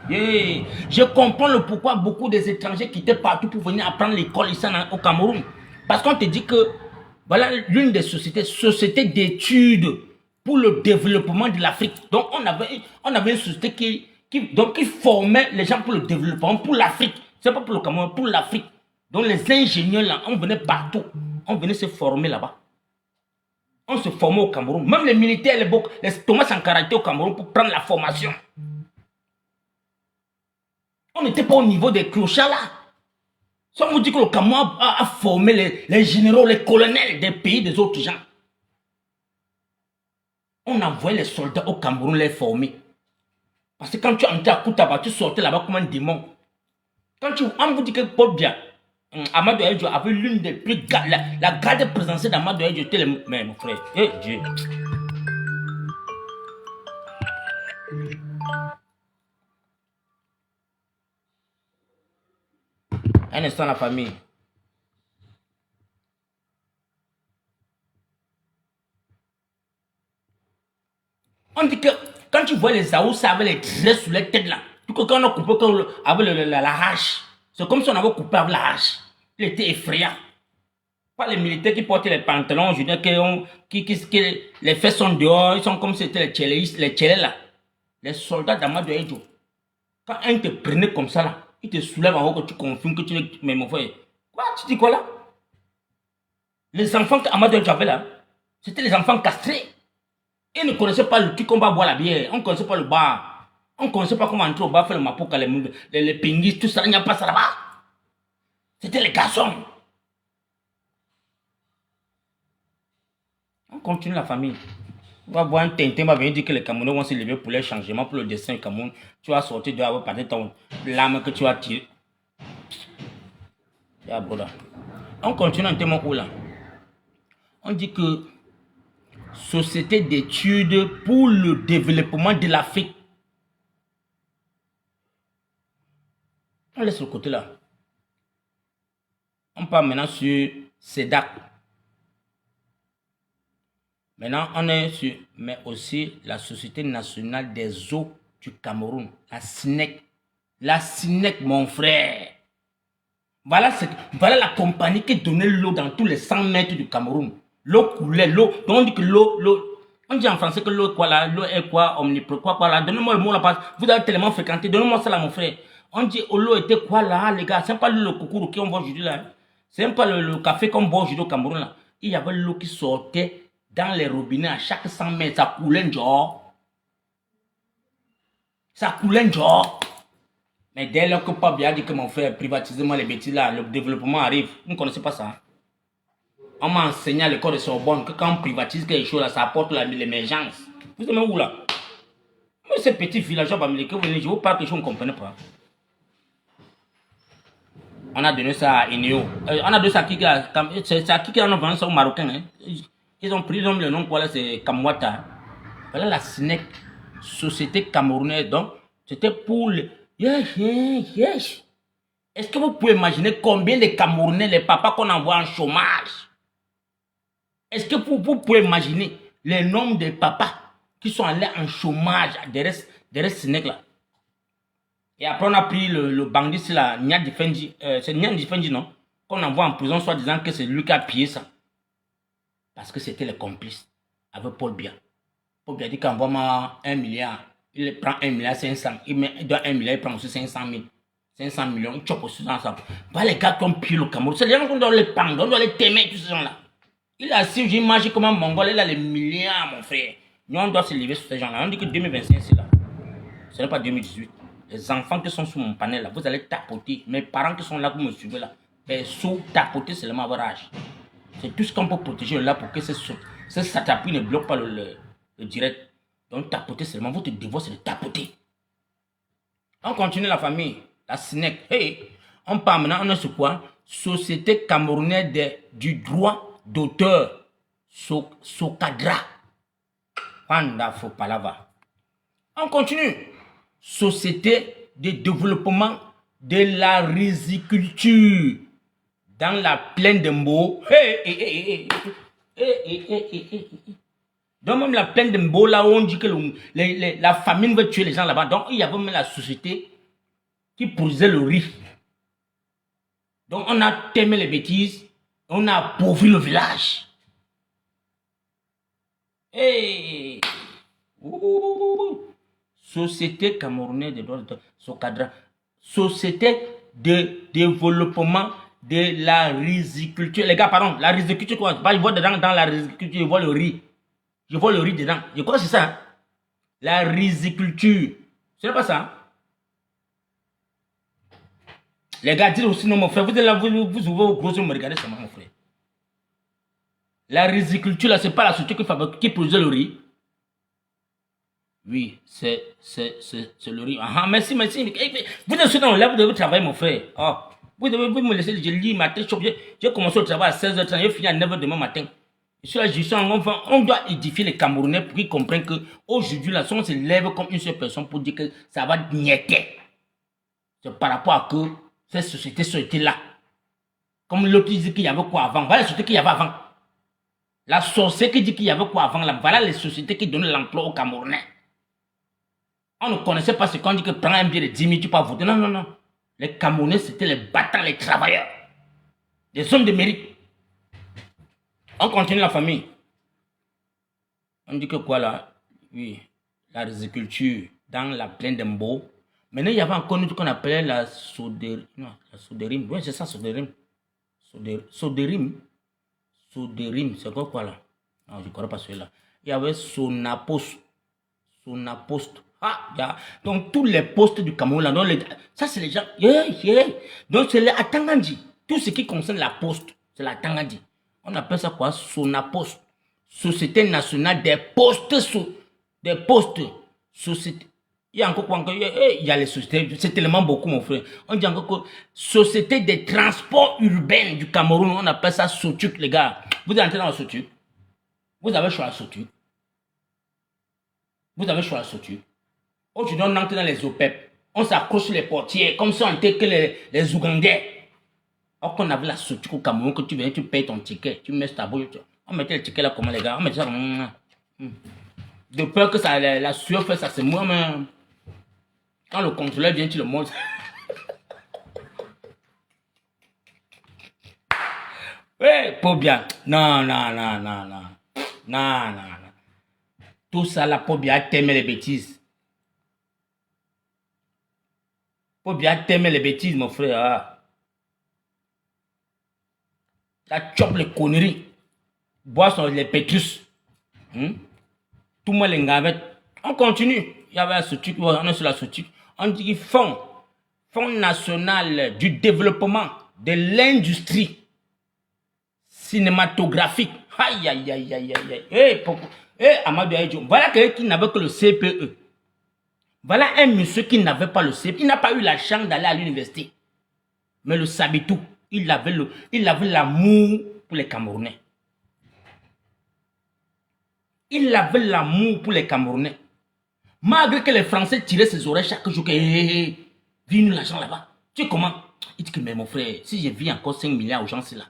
aïe, aïe. Je comprends le pourquoi beaucoup des étrangers quittaient partout pour venir apprendre l'école ici au Cameroun. Parce qu'on te dit que, voilà l'une des sociétés d'études pour le développement de l'Afrique. Donc, on avait une société qui formait les gens pour le développement, pour l'Afrique. C'est pas pour le Cameroun, pour l'Afrique. Donc, les ingénieurs là, on venait partout. On venait se former là-bas. On se formait au Cameroun. Même les militaires, les Thomas Sankara étaient au Cameroun pour prendre la formation. On n'était pas au niveau des clochards là. Ça vous dit que le Cameroun a formé les généraux, les colonels des pays des autres gens. On envoyait les soldats au Cameroun les former. Parce que quand tu entrais à Koutaba, tu sortais là-bas comme un démon. On vous dit que Paul Biya, Amadou Ahidjo avait l'une des plus la garde présidentielle d'Amadou Ahidjo était mais mon frère, Dieu. Un instant la famille. On dit que quand tu vois les Aoussa avec les traits sur les têtes là, tout que quand on a coupé avec la hache, c'est comme si on avait coupé avec la hache. Il était effrayant. Pas les militaires qui portent les pantalons, je veux dire que les fesses sont dehors, ils sont comme si c'était les tchélés là. Les soldats d'Amadou Ahidjo. Quand un te prenait comme ça là, il te soulève en haut que tu confirmes que tu es. Mais mon frère, quoi, tu dis quoi là? Les enfants qu'Amadou Ahidjo avait là, c'était les enfants castrés. Ils ne connaissaient pas le truc qu'on va boire la bière, on ne connaissait pas le bar, on ne connaissait pas comment entrer au bar, faire le mapoka, les pinguis, tout ça, il n'y a pas ça là-bas. C'était les garçons. On continue la famille. On va voir un Tintin, va venir dire que les Camerounais vont se lever pour les changements, pour le destin du Cameroun. Tu vas sortir de là, par ton lame que tu vas tirer. On continue un thème où là. On dit que Société d'études pour le développement de l'Afrique. On laisse le côté là. On parle maintenant sur CEDAC. Maintenant, on est sur, mais aussi la Société nationale des eaux du Cameroun, la SNEC. La SNEC, mon frère. Voilà la compagnie qui donnait l'eau dans tous les 100 mètres du Cameroun. L'eau coulait, l'eau. Donc on dit que l'eau. On dit en français que l'eau est quoi là? L'eau est quoi? Omniprésente, quoi là? Donnez-moi le mot là. Vous avez tellement fréquenté. Donnez-moi ça là, mon frère. On dit l'eau était quoi là, les gars? C'est pas le coucou qui on voit aujourd'hui là. C'est même pas le café qu'on boit aujourd'hui au Cameroun là. Il y avait l'eau qui sortait dans les robinets à chaque 100 mètres. Ça coulait un genre. Ça coulait un genre. Mais dès lors que Pape a dit que mon frère, privatisez-moi les bêtises là, le développement arrive. Vous ne connaissez pas ça. On m'a enseigné à l'école de Sorbonne que quand on privatise quelque chose, là, ça apporte l'émergence. Vous êtes où là? Mais ces petits villageois américains, je vous parle quelque chose, on ne comprenait pas. On a donné ça à Eneo. On a donné ça à qui? C'est à qui en a vendu ça aux Marocains. Hein? Ils ont pris le nom, voilà, c'est Kamwata. Voilà la SNEC, Société Camerounaise. Donc, c'était pour le... Yes. Est-ce que vous pouvez imaginer combien de Camerounais, les papas qu'on envoie en chômage? Est-ce que vous pouvez imaginer le nombre de papas qui sont allés en chômage derrière SNEC là? Et après, on a pris le bandit, c'est la Nyadi Fendi. C'est Nyadi Fendi, non? Qu'on envoie en prison, soit disant que c'est lui qui a pillé ça. Parce que c'était le complice avec Paul Biya. Paul Biya dit qu'il envoie 1 milliard. Il prend 1 milliard 500. Il doit 1 milliard, il prend aussi 500 000. 500 millions, il chope aussi dans ça. Bah, les gars qui ont pillé le Cameroun, c'est les gens qu'on doit les prendre, on doit les témer, tous ces gens-là. Il a assis, j'ai mangé comme un mongol, il a les milliards, mon frère. Nous, on doit se lever sur ces gens-là. On dit que 2025, c'est là. Ce n'est pas 2018. Les enfants qui sont sous mon panel, là, vous allez tapoter. Mes parents qui sont là, vous me suivez là. Sous tapoter seulement à votre âge. C'est tout ce qu'on peut protéger là pour que ce satapi ne bloque pas le direct. Donc tapoter seulement, votre devoir c'est de tapoter. On continue la famille, la SNEC. Hey, on parle maintenant, on est sur quoi? Société camerounaise du droit d'auteur. Socadra. Panda Fopalava. On continue. Société de développement de la riziculture dans la plaine de Mbo. Donc même la plaine de Mbo, là où on dit que la famine veut tuer les gens là-bas. Donc il y avait même la société qui produisait le riz. Donc on a témé les bêtises, on a appauvri le village. Hey. Société camerounaise de droits d'auteur, Socadra. Société de développement de la riziculture. Les gars, pardon, la riziculture, quoi? Je vois dedans, dans la riziculture, je vois le riz. Je vois le riz dedans. Je crois que c'est ça. Hein? La riziculture. Ce n'est pas ça. Hein? Les gars, dites aussi non, mon frère. Vous êtes là, vous ouvrez vos gros yeux, me regardez seulement, mon frère. La riziculture, là, c'est pas la société qui produisait le riz. Oui, c'est le riz. Ah, merci. Vous êtes dans là, vous devez travailler, mon frère. Oh, vous devez me laisser, je lis matin. J'ai commencé le travail à 16h30, j'ai fini à 9h demain matin. Je suis là, je suis en enfant. On doit édifier les Camerounais pour qu'ils comprennent qu'aujourd'hui, là, si on se lève comme une seule personne pour dire que ça va niéter. C'est par rapport à que ces sociétés là. Comme l'autre dit qu'il y avait quoi avant. Voilà les sociétés qu'il y avait avant. La sorcière qui dit qu'il y avait quoi avant. Là. Voilà les sociétés qui donnent l'emploi aux Camerounais. On ne connaissait pas ce qu'on dit que prends un billet de 10 000, tu peux voter. Non. Les Camerounais, c'était les battants, les travailleurs. Des hommes de mérite. On continue la famille. On dit que quoi là? Oui, la riziculture dans la plaine d'Embo. Maintenant, il y avait encore une qu'on appelait la soderim. Non, la soderim. Oui, c'est ça, soderim. Soderim, c'est quoi là? Non, je ne connais pas celui-là. Il y avait Sonapost. Ah, donc tous les postes du Cameroun, là, ça c'est les gens. Donc c'est les Atangandi. Tout ce qui concerne la poste, c'est la Atangandi. On appelle ça quoi? Sonapost. Société nationale des postes. Des postes. Société. Il y a encore quoi? Il y a les sociétés. C'est tellement beaucoup, mon frère. On dit encore que Société des transports urbains du Cameroun. On appelle ça SOTUC, les gars. Vous êtes entré dans la SOTUC. Vous avez choisi la SOTUC. Aujourd'hui, on entre dans les OPEP. On s'accroche sur les portières comme si on était que les Ougandais. Alors qu'on avait la SOTUC au Cameroun, que tu viens, tu payes ton ticket, tu mets ta bouche. On mettait le ticket là comment les gars? On mettait ça comme... De peur que ça, la sueur fait ça, c'est moi, mais... Quand le contrôleur vient, tu le montres. Ouais, pas bien. Non. Tout ça là, pour bien t'aimer les bêtises. Pour bien t'aimer les bêtises, mon frère. Ah. La chope les conneries. Boisson les pétrus. Tout le monde les gavettes. On continue. Il y avait ce truc, on est sur la SOTUC. On dit Fonds national du développement de l'industrie cinématographique. Aïe, aïe, aïe, aïe, aïe. Eh, Amadou Aïdjo. Voilà quelqu'un qui n'avait que le CPE. Voilà un monsieur qui n'avait pas le CPE. Il n'a pas eu la chance d'aller à l'université. Mais le Sabitou, il avait l'amour pour les Camerounais. Il avait l'amour pour les Camerounais. Malgré que les Français tiraient ses oreilles chaque jour, que viens-nous l'argent là-bas. Tu sais comment? Il dit que, mais mon frère, si je vis encore 5 milliards aux gens, c'est là.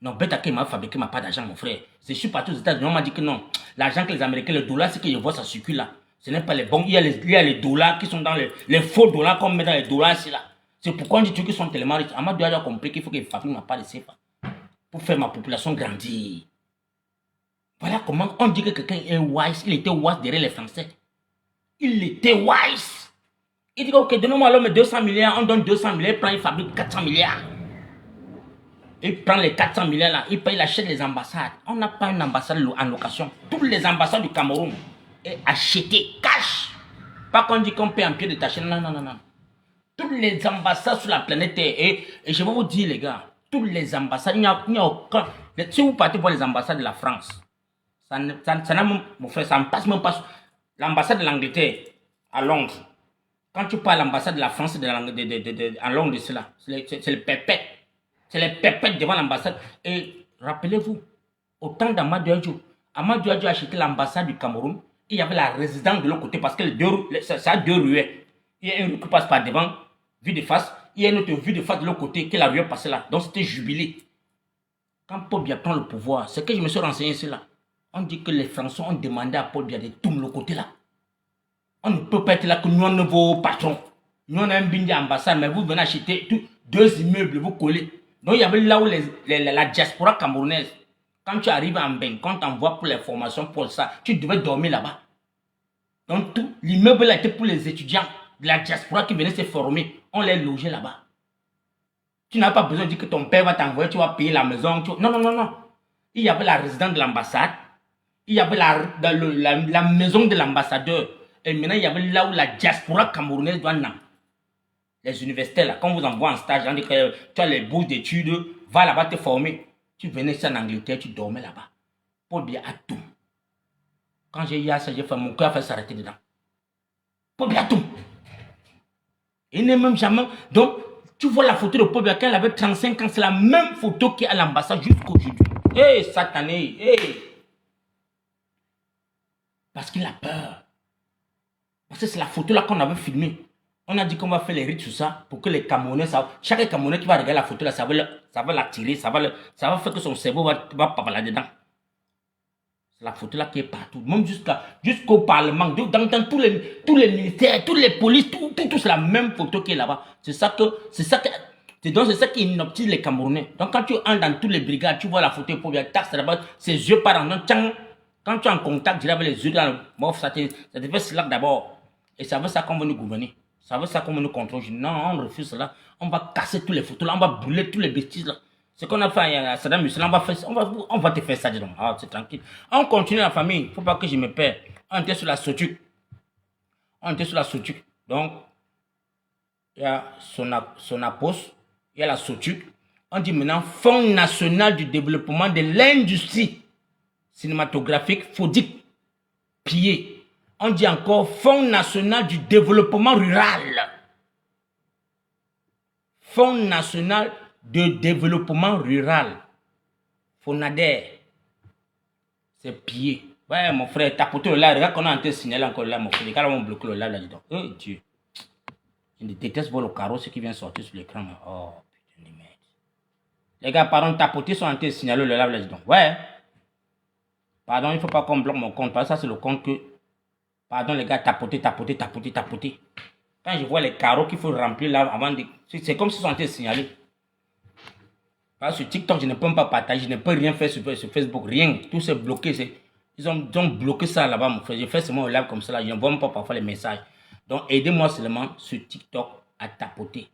Non, bête qui m'a fabriqué ma part d'argent, mon frère. Je suis parti aux États-Unis, on m'a dit que non. L'argent que les Américains, le dollar, c'est que je vois, ça circule là. Ce n'est pas les bons. Il y a les dollars qui sont dans les faux dollars qu'on met dans les dollars ici là. C'est pourquoi on dit qu'ils sont tellement riches. Amadou a compris qu'il faut que je fabrique ma part de CFA pour faire ma population grandir. Voilà comment on dit que quelqu'un est wise. Il était wise derrière les Français. Il était wise. Il dit ok, donnez-moi alors mes 200 milliards. On donne 200 milliards. Il prend, il fabrique 400 milliards. Il prend les 400 milliards là. Il paye, il achète les ambassades. On n'a pas une ambassade en location. Toutes les ambassades du Cameroun sont achetées cash. Pas qu'on dit qu'on paye en pied détaché. Non, non, non, non. Toutes les ambassades sur la planète et je vais vous dire les gars, toutes les ambassades, il n'y a aucun. Si vous partez voir les ambassades de la France, ça mon frère, ça ne passe même pas. L'ambassade de l'Angleterre à Londres, quand tu parles de l'ambassade de la France à Londres, c'est le pépette. C'est les pépettes devant l'ambassade. Et rappelez-vous, au temps d'Amadou Aïdjo a acheté l'ambassade du Cameroun. Il y avait la résidence de l'autre côté parce que ça a deux ruelles. Il y a une rue qui passe par devant, vue de face. Il y a une autre vue de face de l'autre côté qui est la ruelle passée là. Donc c'était jubilé. Quand Paul Biya prend le pouvoir, c'est que je me suis renseigné ici là. On dit que les Français ont demandé à Paul Biya de tout le côté là. On ne peut pas être là que nous, on est vos patrons. Nous, on a un bindi ambassade, mais vous venez acheter deux immeubles, vous collez. Donc il y avait là où la diaspora camerounaise, quand tu arrives en Beng, quand tu t'envoies pour les formations pour ça, tu devais dormir là-bas. Donc tout l'immeuble était pour les étudiants de la diaspora qui venaient se former. On les logeait là-bas. Tu n'as pas besoin de dire que ton père va t'envoyer, tu vas payer la maison. Non, non, non, non. Il y avait la résidence de l'ambassade. Il y avait la maison de l'ambassadeur. Et maintenant, il y avait là où la diaspora camerounaise doit naître. Les universitaires, là, quand vous envoie en stage, on dit que tu as les bourses d'études, va là-bas te former. Tu venais ici en Angleterre, tu dormais là-bas. Paul Biya a tout. Quand j'ai eu ça, j'ai fait mon cœur a fait s'arrêter dedans. Paul Biya a tout. Il n'est même jamais. Donc, tu vois la photo de Paul Biya quand il avait 35 ans, c'est la même photo qui est à l'ambassade jusqu'aujourd'hui. Hé, satané, hé. Parce qu'il a peur. Parce que c'est la photo là qu'on avait filmée. On a dit qu'on va faire les rites sur ça pour que les Camerounais, chaque Camerounais qui va regarder la photo là, ça va l'attirer, ça va faire que son cerveau va pas là-dedans. C'est la photo là qui est partout, même jusqu'au Parlement, dans tous les ministères, toutes les polices, tout c'est la même photo qui est là-bas. C'est ça qui inoptise les Camerounais. Donc quand tu entres dans toutes les brigades, tu vois la photo pour bien taxe là-bas, ses yeux partent en quand tu es en contact avec les yeux dans le morph, ça te fait cela d'abord. Et ça veut ça qu'on va nous gouverner. Ça veut ça qu'on va nous contrôler. Non, on refuse cela. On va casser tous les photos là, on va brûler tous les bêtises là. Ce qu'on a fait à Saddam Hussein, on va te faire ça, dis donc. Ah, c'est tranquille. On continue la famille. Il ne faut pas que je me perde. On était sur la Sotuc. Donc, il y a Sonapos, il y a la Sotuc. On dit maintenant Fonds national du développement de l'industrie cinématographique, FODIC, pillé. On dit encore Fonds national du développement rural. Fonds national de développement rural. FONADER. C'est pillé. Ouais, mon frère, tapoter le live. Regarde qu'on a un signalé encore là, mon frère. Les gars vont bloquer le live là-dedans. Oh Dieu. Je déteste voir le carreau, ce qui vient sortir sur l'écran. Oh, putain de merde. Les gars, pardon, tapoter sont en train de signaler le live là-dedans. Ouais. Pardon, il ne faut pas qu'on bloque mon compte. Parce que ça, c'est le compte que. Pardon, les gars, tapoter. Quand je vois les carreaux qu'il faut remplir là avant de. C'est comme si ils sont en train de signaler. Parce que sur TikTok, je ne peux pas partager, je ne peux rien faire sur Facebook, rien. Tout c'est bloqué. Ils ont bloqué ça là-bas, mon frère. Je fais seulement un live comme ça là. Je n'envoie même pas parfois les messages. Donc, aidez-moi seulement sur TikTok à tapoter.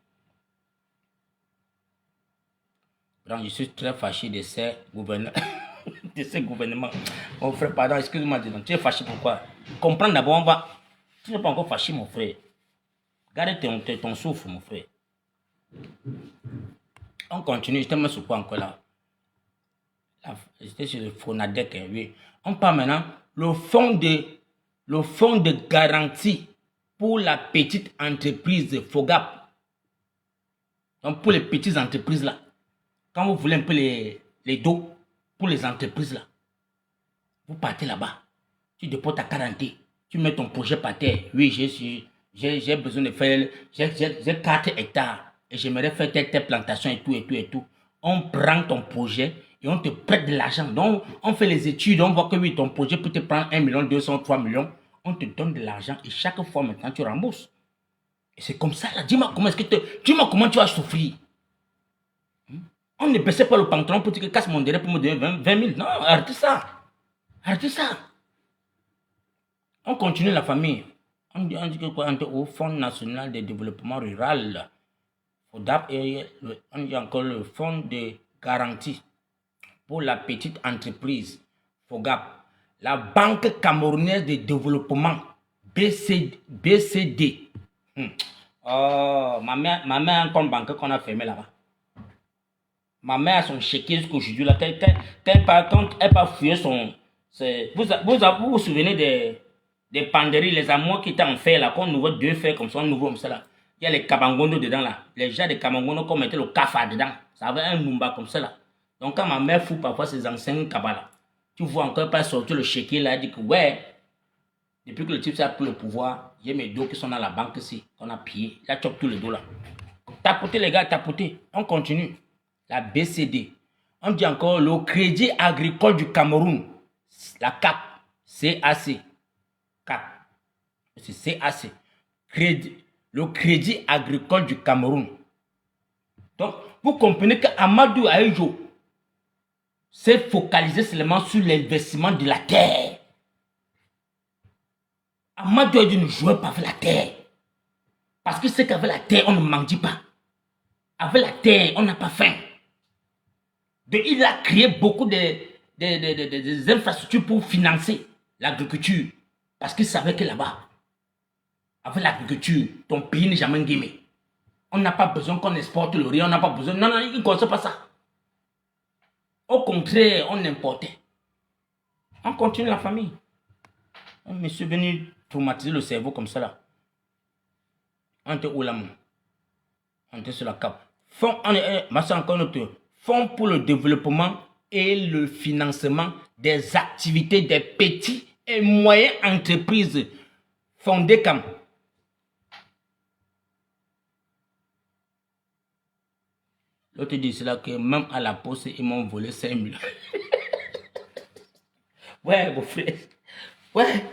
Donc, je suis très fâché de ces gouvernements. Mon frère, pardon, excuse-moi, tu es fâché pourquoi? Comprends d'abord, tu n'es pas encore fâché, mon frère. Garde ton souffle, mon frère. On continue, je te mets sur quoi encore là? J'étais sur le Fonadec, hein, oui. On parle maintenant le fonds de garantie pour la petite entreprise FOGAP. Donc pour les petites entreprises là, quand vous voulez un peu les dos pour les entreprises là, vous partez là-bas, tu déposes ta quarantaine, tu mets ton projet par terre. Oui, j'ai besoin de faire, j'ai 4 hectares et j'aimerais faire telle plantation et tout. On prend ton projet et on te prête de l'argent. Donc, on fait les études, on voit que oui, ton projet peut te prendre 1 million, 200, 3 millions. On te donne de l'argent et chaque fois maintenant, tu rembourses. Et c'est comme ça là. Dis-moi comment tu vas souffrir. On ne baissait pas le pantalon pour dire que casse mon derrière pour me donner 20 000. Non, arrêtez ça. Arrêtez ça. On continue la famille. On dit que quoi, au Fonds national de développement rural, on dit encore le Fonds de garantie pour la petite entreprise, FOGAP, la Banque camerounaise de développement, BCD. Oh, ma mère a un compte bancaire qu'on a fermé là-bas. Ma mère a son chéquier jusqu'aujourd'hui là. Quand elle va fouiller son... Vous souvenez des penderies, les amours qui étaient en fer là, qu'on nous voit 2 fers comme ça, nouveau comme ça là. Il y a les kabangono dedans là. Les gens des kabangono qu'on mettait le kafa dedans. Ça avait un numba comme ça là. Donc quand ma mère fout parfois ses anciens kabas là, tu vois encore pas sortir le chéquier là, elle dit que ouais, depuis que le type a pris le pouvoir, j'ai mes dos qui sont dans la banque ici, qu'on a pillé. Il a chopé tous les dos là. Tapotez les gars, tapotez. On continue. La BCD. On dit encore le Crédit agricole du Cameroun. La CAP. CAC. CAP. C'est CAC. Le Crédit agricole du Cameroun. Donc, vous comprenez qu'Amadou Aïjo s'est focalisé seulement sur l'investissement de la terre. Amadou Aïjo ne jouait pas avec la terre. Parce que c'est qu'avec la terre, on ne mendie pas. Avec la terre, on n'a pas faim. Il a créé beaucoup de infrastructures pour financer l'agriculture. Parce qu'il savait que là-bas, avec l'agriculture, ton pays n'est jamais guémé. On n'a pas besoin qu'on exporte le riz, on n'a pas besoin... Non, il ne conçoit pas ça. Au contraire, on importait. On continue la famille. Un monsieur venu traumatiser le cerveau comme ça là. On était où là, mon? On était sur la cape. Fonds pour le développement et le financement des activités des petits et moyennes entreprises fondées comme l'autre dit cela que même à la poste ils m'ont volé 5 000. Ouais, mon frère. Ouais.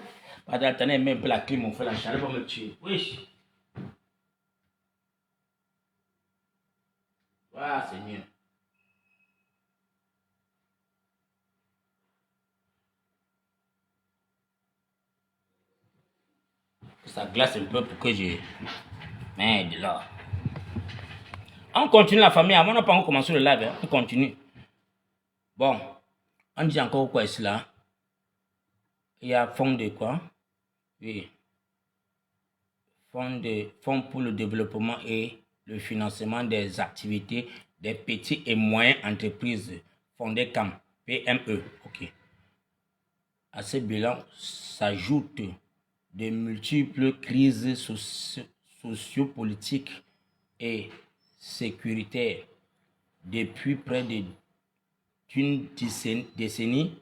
Pardon, attendez, même la clé, mon frère, la chaleur va me tuer. Oui. Ah, Seigneur. Ça glace un peu pour que je... Merde, là. On continue la famille. Avant, on n'a pas encore commencé le live. Hein. On continue. Bon. On dit encore quoi ici, là? Il y a fond de quoi? Oui. Fonds pour le développement et le financement des activités des petites et moyennes entreprises fondées comme PME. Ok. À ce bilan s'ajoutent de multiples crises sociopolitiques et sécuritaires depuis près d'une décennie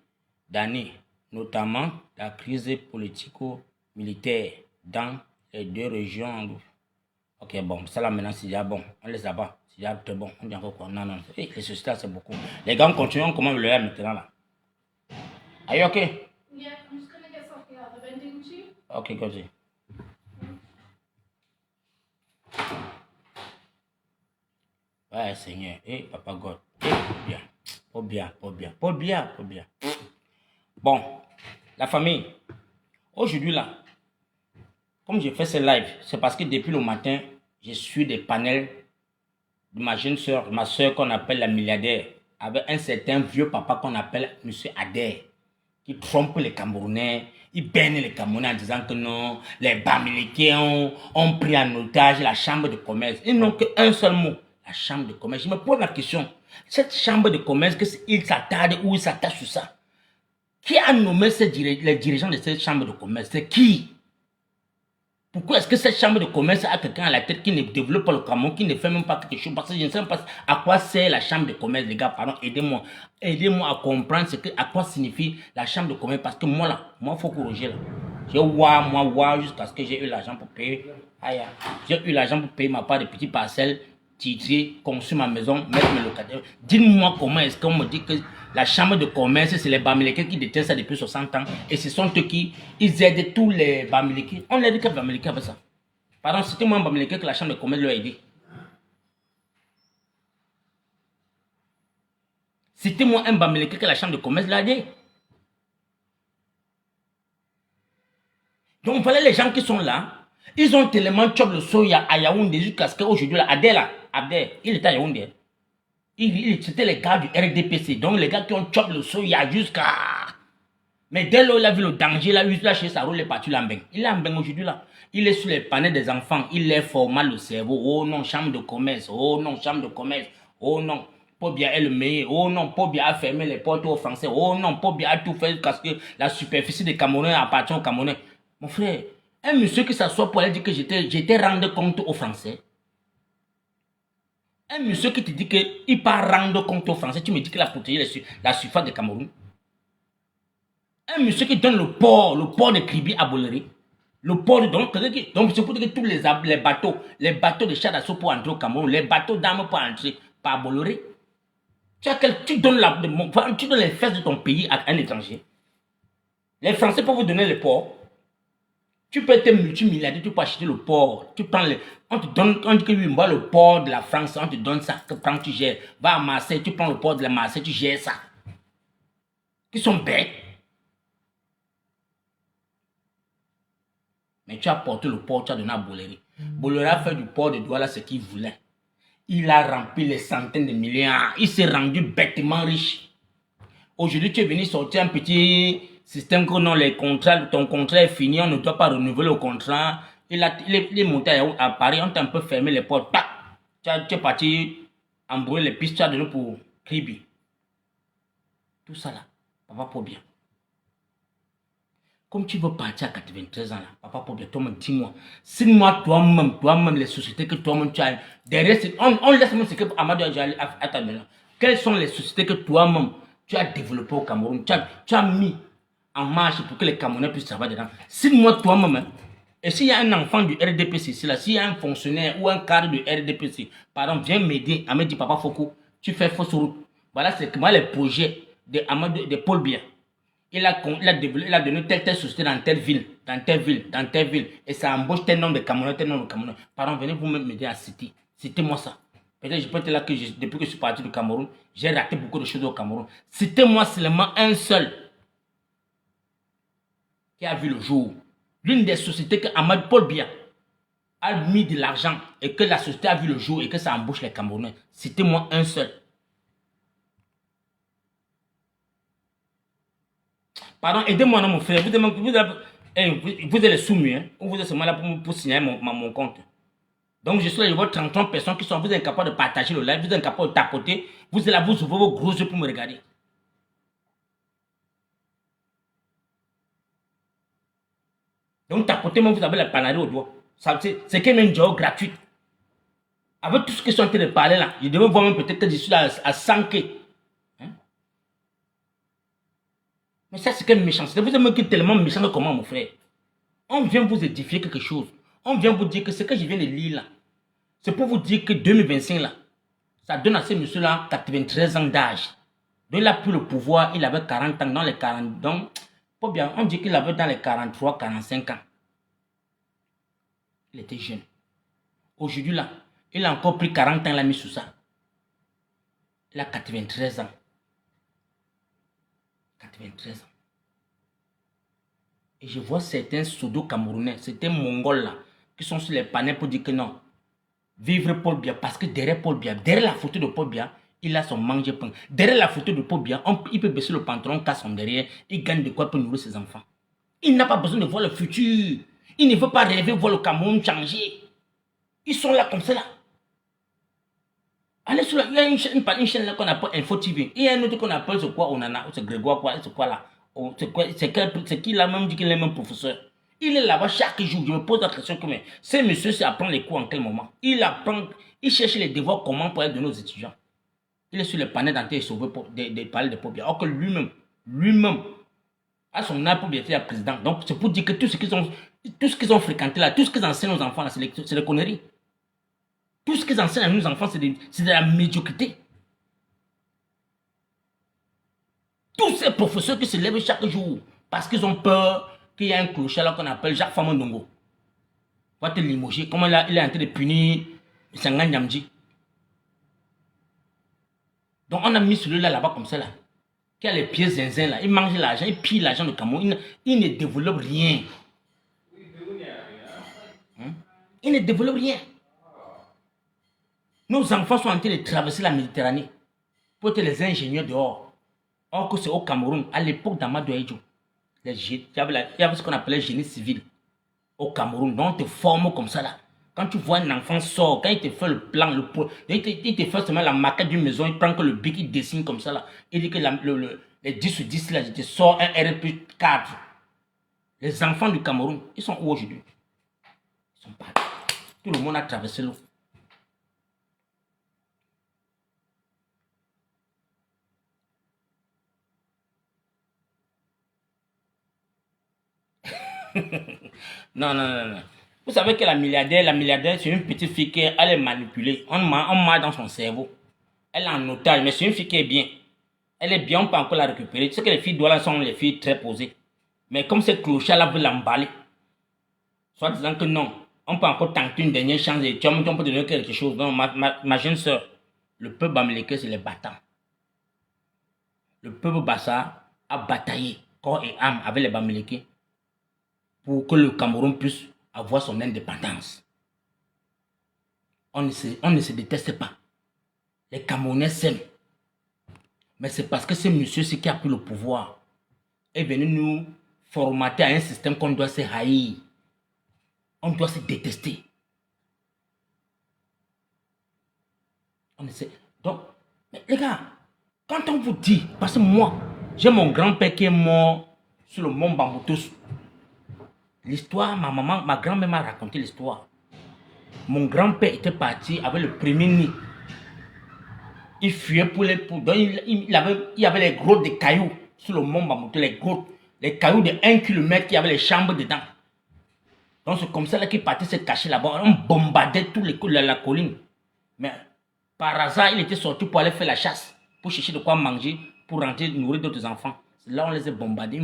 d'années, notamment la crise politico-militaire dans les 2 régions. Ok, bon, ça là maintenant c'est déjà bon, on les abat, c'est déjà très bon, on dit encore quoi, non, hey, les sociétés c'est beaucoup. Les gars, on continue, on commence le live maintenant là. Are you okay? Yeah, I'm just gonna get something out of the vending machine. Ok, go ahead. Ouais, Seigneur, Papa God, bien, pas bien. Bon, la famille, aujourd'hui là, comme j'ai fait ce live, c'est parce que depuis le matin, je suis des panels de ma jeune soeur, ma soeur qu'on appelle la milliardaire, avec un certain vieux papa qu'on appelle M. Adair, qui trompe les Camerounais, il baigne les Camerounais en disant que non, les Bamileke ont pris en otage la chambre de commerce. Ils n'ont qu'un seul mot, la chambre de commerce. Je me pose la question, Cette chambre de commerce, il s'attarde ou il s'attache sur ça. Qui a nommé les dirigeants de cette chambre de commerce? C'est qui? Pourquoi est-ce que cette chambre de commerce a quelqu'un à la tête qui ne développe pas le Cameroun, qui ne fait même pas quelque chose? Parce que je ne sais même pas à quoi sert la chambre de commerce, les gars. Pardon, aidez-moi. Aidez-moi à comprendre à quoi signifie la chambre de commerce. Parce que moi, là, il faut corriger là. J'ai moi, jusqu'à ce que j'ai eu l'argent pour payer. J'ai eu l'argent pour payer ma part de petites parcelles, titrer, construire ma maison, mettre mes locataires. Dites-moi comment est-ce qu'on me dit que la chambre de commerce, c'est les Bamileke qui détiennent ça depuis 60 ans. Et ce sont eux qui ils aident tous les Bamileke. On aide que Bamileke avec ça. Pardon, c'était moi un Bamileke que la chambre de commerce leur a aidé. C'était moi un Bamileke que la chambre de commerce l'a aidé. Donc voilà les gens qui sont là. Ils ont tellement chop le soya à Yaoundé jusqu'à ce qu'aujourd'hui, Abdel, il était à Yaoundé. C'était les gars du RDPC. Donc les gars qui ont chop le soya jusqu'à... Mais dès lors, il a vu le danger, il a eu lâché sa roule, il est parti l'ambeng. Il est l'ambeng aujourd'hui là. Il est sur les panneaux des enfants. Il est formal le cerveau. Oh non, chambre de commerce. Oh non, chambre de commerce. Oh non, Pobia est le meilleur. Oh non, Pobia a fermé les portes aux Français. Oh non, Pobia a tout fait parce que la superficie des Camerounais appartient aux Camerounais. Mon frère, un monsieur qui s'assoit pour aller dire que j'étais rendre compte aux Français. Un monsieur qui te dit qu'il part rendre compte aux Français, tu me dis qu'il a protégé la surface de Cameroun. Un monsieur qui donne le port de Kribi à Bolloré. Le port de donc c'est pour dire que tous les bateaux de chars d'assaut pour entrer au Cameroun, les bateaux d'armes pour entrer par Bolloré. Tu donnes les fesses de ton pays à un étranger. Les Français peuvent vous donner le port. Tu peux être multimilliardaire, tu peux acheter le port. On te donne, on dit que oui, moi, le port de la France, on te donne ça, quand tu gères. Va à Marseille, tu prends le port de la Marseille, tu gères ça. Ils sont bêtes. Mais tu as porté le port, tu as donné à Bolloré. Bolloré a fait du port de Douala ce qu'il voulait. Il a rempli les centaines de milliards. Il s'est rendu bêtement riche. Aujourd'hui, tu es venu sortir un petit système que non, ton contrat est fini, on ne doit pas renouveler le contrat. Il est monté à Paris, on t'a un peu fermé les portes. Tu es parti embrouiller les pistes, tu as donné pour Kribi. Tout ça là, papa pour bien. Comme tu veux partir à 93 ans là, papa pour bien, toi-même, dis-moi. Signe-moi toi-même, les sociétés que toi-même tu as. Derrière, on laisse même ce que Amadou Adjali a ta main. Quelles sont les sociétés que toi-même tu as développées au Cameroun, tu as mis en marche pour que les Camerounais puissent travailler dedans. Signe-moi toi-même. Et s'il y a un enfant du RDPC, s'il y a un fonctionnaire ou un cadre du RDPC, pardon, viens m'aider à me dire, papa Foko, tu fais fausse route. Voilà, c'est que moi, les projets de Paul Biya. Il a donné telle société dans telle ville. Et ça embauche tel nombre de Camerounais, Pardon, venez vous m'aider à citer. Citez-moi ça. Peut-être je peux être là que depuis que je suis parti du Cameroun, j'ai raté beaucoup de choses au Cameroun. Citez-moi seulement un seul qui a vu le jour. L'une des sociétés que Ahmad Paul Biya a mis de l'argent et que la société a vu le jour et que ça embauche les Camerounais. Citez-moi un seul. Pardon, aidez-moi, non, mon frère. Vous êtes les soumis, hein? Ou vous êtes seulement là pour signaler mon compte. Donc, je suis là, je vois 33 personnes qui sont, vous êtes incapables de partager le live, vous êtes incapables de tapoter. Vous êtes là, vous ouvrez vos gros yeux pour me regarder. Donc, tapoter, moi, vous avez la panarie au doigt. C'est quand même une job gratuite. Avec tout ce qu'ils sont en train de parler là, je devais voir même peut-être que je suis là à 100 k. Mais ça, c'est quelle méchanceté. Vous êtes tellement méchant que comment, mon frère? On vient vous édifier quelque chose. On vient vous dire que ce que je viens de lire là, c'est pour vous dire que 2025 là, ça donne à ces messieurs-là 93 ans d'âge. Donc il a pris le pouvoir, il avait 40 ans dans les 40. Donc, pas bien, on dit qu'il avait dans les 43, 45 ans. Il était jeune. Aujourd'hui là, il a encore pris 40 ans, il a mis sous ça. Il a 93 ans. 93 ans. Et je vois certains pseudo-camerounais, certains mongols là, qui sont sur les panneaux pour dire que non. Vivre Paul Biya, parce que derrière Paul Biya, derrière la photo de Paul Biya, il a son manger-pain. Derrière la photo de Paul Biya, il peut baisser le pantalon, casse son derrière, il gagne de quoi pour nourrir ses enfants. Il n'a pas besoin de voir le futur. Il ne veut pas rêver, voir le Cameroun changer. Ils sont là comme ça là. Allez sur il y a une chaîne là qu'on appelle Info TV. Il y a une autre qu'on appelle c'est quoi, c'est Grégoire quoi, c'est quoi là? C'est qui là même dit qu'il est même professeur. Il est là-bas chaque jour. Je me pose la question que mais ce monsieur c'est apprendre les cours en quel moment? Il apprend, il cherche les devoirs comment pour aider nos étudiants. Il est sur le panel d'entrée et sauvé pour des palais de pauvreté. Or que lui-même, à son âge pour bien être président. Donc c'est pour dire que tout ce qu'ils ont fréquenté là, tout ce qu'ils enseignent aux enfants là, c'est des conneries. Tout ce qu'ils enseignent à nos enfants, c'est de la médiocrité. Tous ces professeurs qui se lèvent chaque jour parce qu'ils ont peur qu'il y ait un clocher là qu'on appelle Jacques Famondongo. Va te limoger. Comment il est en train de punir Senghane Nyamdi. Donc on a mis celui-là là-bas comme ça là. Qui a les pieds zinzin là. Il mange l'argent, il pille l'argent de Cameroun. Il ne développe rien. Il ne développe rien. Nos enfants sont en train de traverser la Méditerranée pour être les ingénieurs dehors. Or que c'est au Cameroun, à l'époque d'Amadou Ahidjo, il y avait ce qu'on appelait génie civil au Cameroun. Donc on te forme comme ça là. Quand tu vois un enfant sort, quand il te fait le plan, il te fait seulement la maquette d'une maison, il prend que le bic, il dessine comme ça là. Il dit que les 10 sur 10 là, je te sors un RP4. Les enfants du Cameroun, ils sont où aujourd'hui? Ils sont pas. Tout le monde a traversé l'eau. Non. Vous savez que la milliardaire, c'est une petite fille qui elle est manipulée. On marre dans son cerveau. Elle est en otage, mais c'est une fille qui est bien. Elle est bien, on peut encore la récupérer. Tu sais que les filles douanes sont les filles très posées. Mais comme ces clochards-là veulent l'emballer, soit disant que non, on peut encore tenter une dernière chance et on peut donner quelque chose. Donc, ma jeune soeur, le peuple bamileke, c'est les battants. Le peuple bassa a bataillé corps et âme avec les bamileke pour que le Cameroun puisse avoir son indépendance. On ne se déteste pas. Les Camerounais s'aiment. Mais c'est parce que ce monsieur qui a pris le pouvoir est venu nous formater à un système qu'on doit se haïr. On doit se détester. On essaie. Donc, mais les gars, quand on vous dit, parce que moi, j'ai mon grand-père qui est mort sur le mont Bamboutos. L'histoire, ma grand-mère m'a raconté l'histoire. Mon grand-père était parti avec le premier nid. Il fuyait pour les poudres. Il y avait les grottes de cailloux sur le mont Bamboutos, les cailloux de 1 km qui avaient les chambres dedans. Donc c'est comme ça qu'il partait se cacher là-bas. On bombardait tous les coups de la colline. Mais par hasard, il était sorti pour aller faire la chasse, pour chercher de quoi manger, pour rentrer nourrir d'autres enfants. Là, on les a bombardés.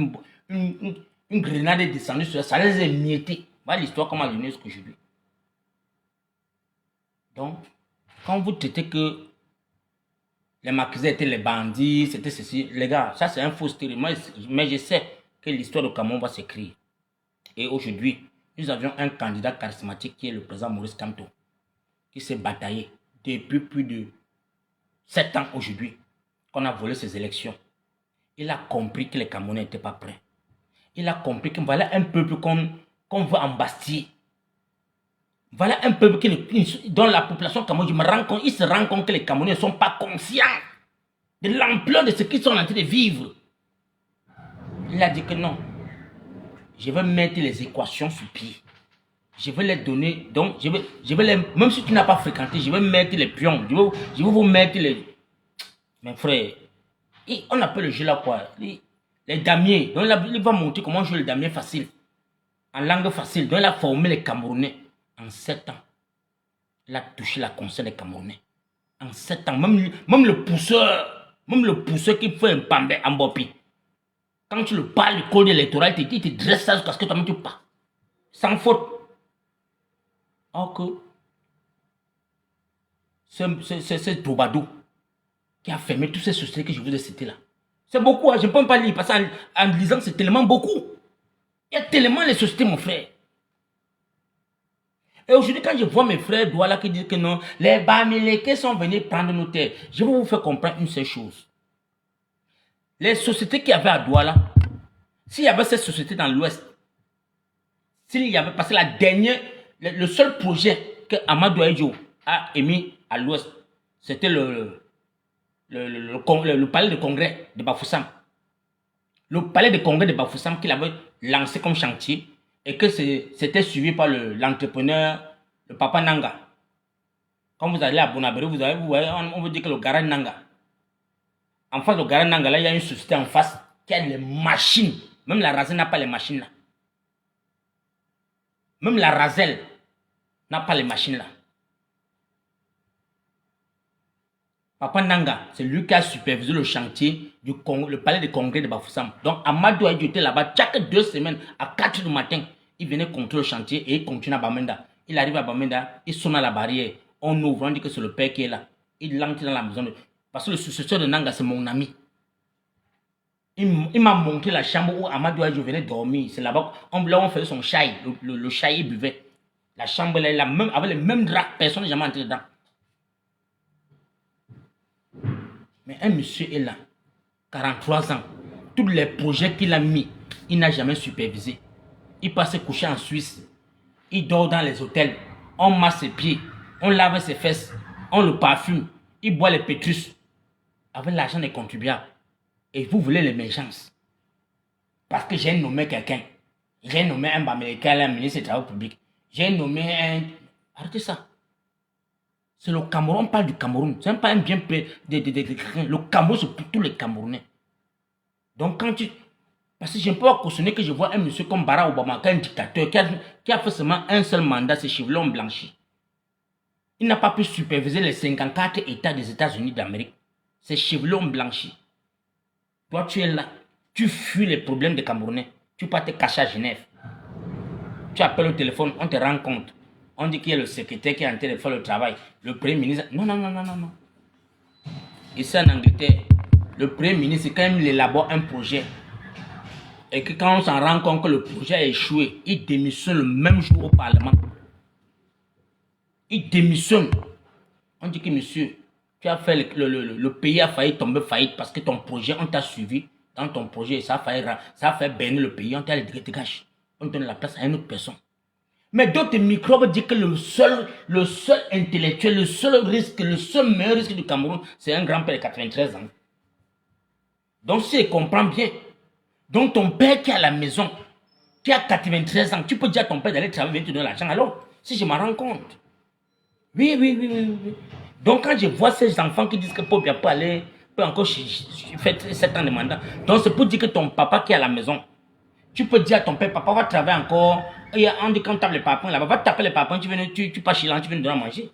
Une grenade est descendue sur ça, les a émiettés. Voilà l'histoire comme elle est venue aujourd'hui. Donc, quand vous traitez que les maquisés étaient les bandits, c'était ceci, les gars, ça c'est un faux stéréo. Mais je sais que l'histoire du Cameroun va s'écrire. Et aujourd'hui, nous avions un candidat charismatique qui est le président Maurice Kamto, qui s'est bataillé depuis plus de 7 ans aujourd'hui, qu'on a volé ses élections. Il a compris que les Camerounais n'étaient pas prêts. Il a compris que voilà un peuple qu'on veut embastiller. Voilà un peuple dont la population camerounaise, il se rend compte que les Camerounais ne sont pas conscients de l'ampleur de ce qu'ils sont en train de vivre. Il a dit que non. Je vais mettre les équations sur pied. Je vais les donner. Donc, je vais les. Même si tu n'as pas fréquenté, je vais mettre les pions. Je vais vous mettre les. Mes frères, on appelle le jeu là quoi? Les damiers. Donc, il va montrer comment jouer le damier facile. En langue facile. Donc, il a formé les Camerounais. En 7 ans, il a touché la conscience des Camerounais. En 7 ans, même le pousseur qui fait un pambé en bopi. Quand tu le parles du code électoral, il te dresse ça parce que toi-même tu parles. Sans faute. Or que c'est Troubadou qui a fermé toutes ces sociétés que je vous ai citées là. C'est beaucoup, hein? Je ne peux pas lire parce qu'en lisant c'est tellement beaucoup. Il y a tellement les sociétés, mon frère. Et aujourd'hui, quand je vois mes frères Douala qui disent que non, les Bamileke sont venus prendre nos terres, je vais vous faire comprendre une seule chose. Les sociétés qu'il y avait à Douala, s'il y avait cette société dans l'Ouest, s'il y avait, parce que le seul projet que Amadou Ahidjo a émis à l'Ouest, C'était le palais de congrès de Bafoussam. Le palais de congrès de Bafoussam qu'il avait lancé comme chantier et que c'était suivi par l'entrepreneur, le papa Nanga. Quand vous allez à Bonabéré, vous voyez, on vous dit que le garage Nanga. En face du garage Nanga, là, il y a une société en face qui a les machines. Même la Razel n'a pas les machines là. Même la Razel n'a pas les machines là. Papa Nanga, c'est lui qui a supervisé le chantier le palais de congrès de Bafoussam. Donc Amadou a été là-bas chaque 2 semaines à 4 h du matin. Il venait contrôler le chantier et il continue à Bamenda. Il arrive à Bamenda, il sonne à la barrière. On ouvre, on dit que c'est le père qui est là. Il entre dans la maison. Parce que le successeur de Nanga, c'est mon ami. Il m'a montré la chambre où Amadou je venais dormir. C'est là-bas, là où on faisait son chai. Le chai, il buvait. La chambre, là, avec les mêmes draps. Personne n'est jamais entré dedans. Mais un monsieur est là, 43 ans. Tous les projets qu'il a mis, il n'a jamais supervisé. Il passe coucher en Suisse. Il dort dans les hôtels. On masse ses pieds. On lave ses fesses. On le parfume. Il boit les pétrus. Avec l'argent des contribuables. Et vous voulez l'émergence. Parce que j'ai nommé quelqu'un. J'ai nommé un Bamileke, un ministre des Travaux publics. J'ai nommé un... Arrêtez ça. C'est le Cameroun, on parle du Cameroun. Ce n'est pas un bien près le Cameroun, c'est pour tous les Camerounais. Donc quand tu... Parce que je ne peux pas cautionner que je vois un monsieur comme Barack Obama, un dictateur, qui a fait seulement un seul mandat, ses cheveux ont blanchi. Il n'a pas pu superviser les 54 États des États-Unis d'Amérique. Ses cheveux ont blanchi. Toi, tu es là. Tu fuis les problèmes des Camerounais. Tu peux te cacher à Genève. Tu appelles au téléphone, on te rend compte. On dit qu'il y a le secrétaire qui est en train de faire le travail. Le premier ministre... Non, non, non, non, non, non. Ici en Angleterre, le premier ministre, quand il élabore un projet, et que quand on s'en rend compte que le projet a échoué, il démissionne le même jour au Parlement. Il démissionne. On dit que monsieur, tu as fait le pays a failli tomber faillite parce que ton projet, on t'a suivi dans ton projet, ça a fait berner le pays, on t'a dit dégage. On donne la place à une autre personne. Mais d'autres microbes disent que le seul intellectuel, le seul meilleur risque du Cameroun, c'est un grand-père de 93 ans. Donc si je comprends bien, donc ton père qui est à la maison, qui a 93 ans, tu peux dire à ton père d'aller travailler, venir te donner l'argent. Alors, si je m'en rends compte. Oui, oui, oui, oui, oui. Donc quand je vois ces enfants qui disent que Popia peut encore faire 7 ans de mandat, donc c'est pour dire que ton papa qui est à la maison, tu peux dire à ton père, papa va travailler encore. Et on dit qu'on tape les papins là-bas, va taper les papins, tu passes chez l'an, tu viens de donner à manger.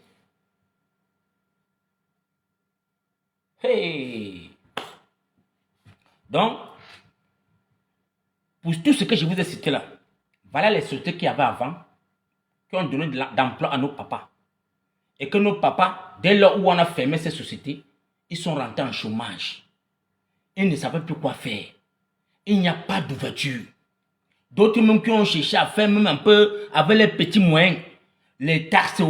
Hey! Donc, pour tout ce que je vous ai cité là, voilà les sociétés qu'il y avait avant, qui ont donné d'emploi à nos papas. Et que nos papas, dès lors où on a fermé ces sociétés, ils sont rentrés en chômage. Ils ne savaient plus quoi faire. Il n'y a pas d'ouverture. D'autres même qui ont cherché à faire même un peu avec les petits moyens. Les taxes,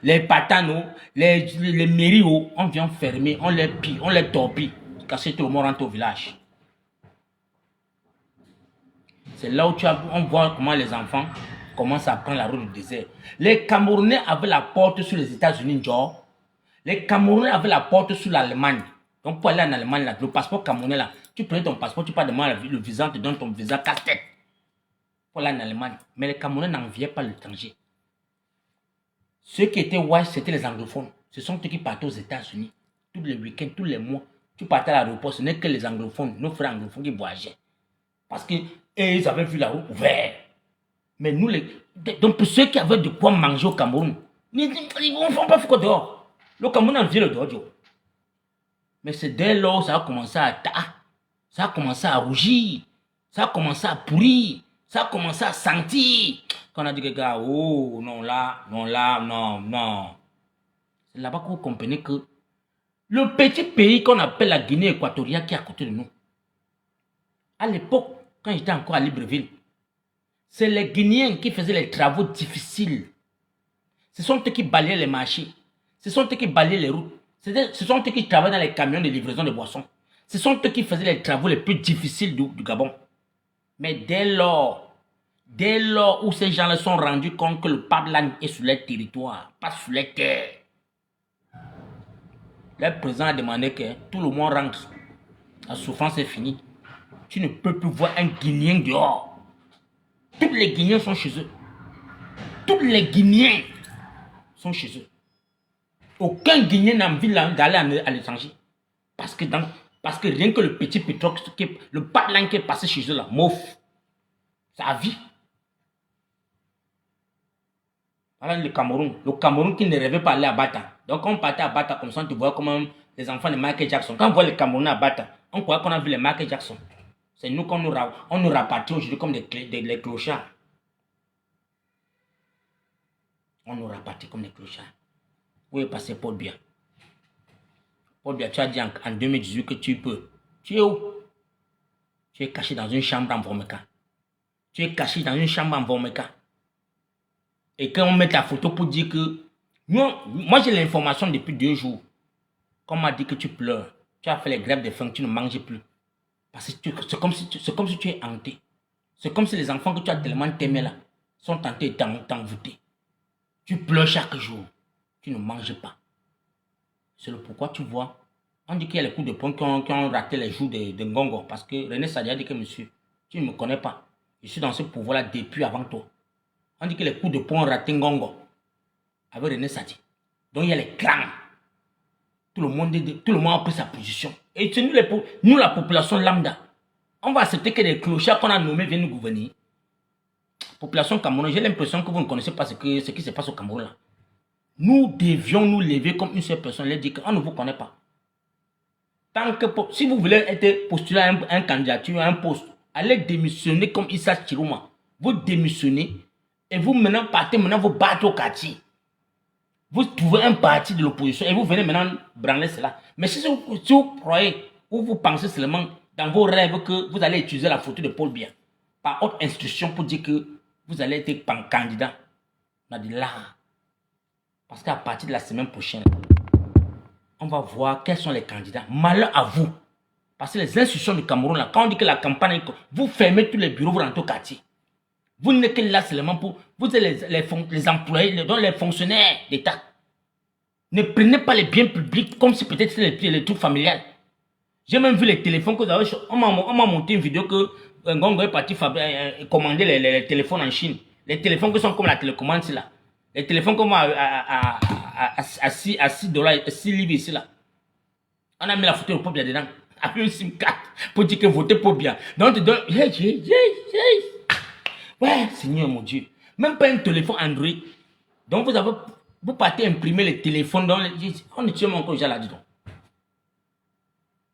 les patanes, les mairies, on vient fermer, on les pille, on les torpille. Parce que tout le monde rentre au village. C'est là où on voit comment les enfants commencent à prendre la route du désert. Les Camerounais avaient la porte sur les États-Unis, genre. Les Camerounais avaient la porte sur l'Allemagne. Donc pour aller en Allemagne, là, le passeport camerounais, là, tu prenais ton passeport, tu pars demander le visa, on te donne ton visa casse-tête. Pour aller en Allemagne. Mais les Camerounais n'enviaient pas l'étranger. Ceux qui étaient wise, c'était les anglophones. Ce sont ceux qui partaient aux États-Unis. Tous les week-ends, tous les mois. Tu partais à l'aéroport, ce n'est que les anglophones, nos frères anglophones qui voyageaient. Parce qu'ils avaient vu la route ouverte. Mais nous, donc pour ceux qui avaient de quoi manger au Cameroun, ils ne font pas foutre dehors. Le Cameroun envie le dehors. Mais c'est dès lors ça a commencé ça a commencé à rougir, ça a commencé à pourrir, ça a commencé à sentir. Quand on a dit que gars, oh non là, non. C'est là-bas que vous comprenez que le petit pays qu'on appelle la Guinée équatoriale qui est à côté de nous, à l'époque, quand j'étais encore à Libreville, c'est les Guinéens qui faisaient les travaux difficiles. Ce sont eux qui balayaient les marchés. Ce sont eux qui balayaient les routes. Ce sont eux qui travaillaient dans les camions de livraison de boissons. Ce sont eux qui faisaient les travaux les plus difficiles du Gabon. Mais dès lors où ces gens-là sont rendus compte que le Padlan est sur leur territoire, pas sur leur terre, Le président a demandé que tout le monde rentre. La souffrance est finie. Tu ne peux plus voir un Guinéen dehors. Tous les Guinéens sont chez eux. Tous les Guinéens sont chez eux. Aucun Guinéen n'a envie d'aller à l'étranger. Parce que rien que le petit pétrole, le patelin qui est passé chez eux là, mouf. Ça a vie. Voilà le Cameroun. Le Cameroun qui ne rêvait pas aller à Bata. Donc quand on partait à Bata comme ça, on te voit comme les enfants de Michael Jackson. Quand on voit les Camerounais à Bata, on croit qu'on a vu les Michael Jackson. C'est nous qu'on nous rapatrie aujourd'hui comme des clochards. On nous rapatrie comme des clochards. Où est passé Paul Biya? Paul Biya, tu as dit en 2018 que tu peux. Tu es où? Tu es caché dans une chambre en Vomeka. Tu es caché dans une chambre en Vomeka. Et quand on met ta photo pour dire que... Moi j'ai l'information depuis 2 jours. Quand on m'a dit que tu pleures, tu as fait les grèves de faim, tu ne manges plus. Parce que c'est comme si tu es hanté. C'est comme si les enfants que tu as tellement aimés là sont tentés de t'envoûter. Tu pleures chaque jour. Tu ne manges pas. C'est le pourquoi tu vois. On dit qu'il y a les coups de poing qui ont raté les jours de Ngongo. Parce que René Sadi a dit que monsieur, tu ne me connais pas. Je suis dans ce pouvoir-là depuis avant toi. On dit que les coups de poing ont raté Ngongo avec René Sadi. Donc il y a les clans. Tout le monde a pris sa position. Et c'est nous, la population lambda, on va accepter que les clochards qu'on a nommés viennent nous gouverner. Population camerounaise, j'ai l'impression que vous ne connaissez pas ce qui se passe au Cameroun là. Nous devions nous lever comme une seule personne et dire qu'on ne vous connaît pas. Tant que, si vous voulez être postulé à un candidature, à un poste, allez démissionner comme Issa Chirouma. Vous démissionnez et vous partez vous battre au quartier. Vous trouvez un parti de l'opposition et vous venez maintenant branler cela. Mais si vous croyez ou vous pensez seulement dans vos rêves que vous allez utiliser la photo de Paul Biya par haute instruction pour dire que vous allez être candidat, on a dit là. Parce qu'à partir de la semaine prochaine, on va voir quels sont les candidats. Malheur à vous. Parce que les institutions du Cameroun, là, quand on dit que la campagne, vous fermez tous les bureaux, vous rentrez au quartier. Vous n'êtes que là seulement pour... Vous êtes les employés, les fonctionnaires d'État. Ne prenez pas les biens publics comme si peut-être c'était les trucs familiales. J'ai même vu les téléphones que vous avez... On m'a monté une vidéo que Ngongo est parti commander les téléphones en Chine. Les téléphones qui sont comme la télécommande là. Les téléphones comme à 6 dollars, 6 livres ici là. On a mis la photo de Paul Biya dedans. Avec une SIM card pour dire que votez Paul Biya. Donc, tu donnes... Ouais, Seigneur mon Dieu. Même pas un téléphone Android. Donc, vous partez imprimer les téléphones dans les... On est tué mon encore là dedans.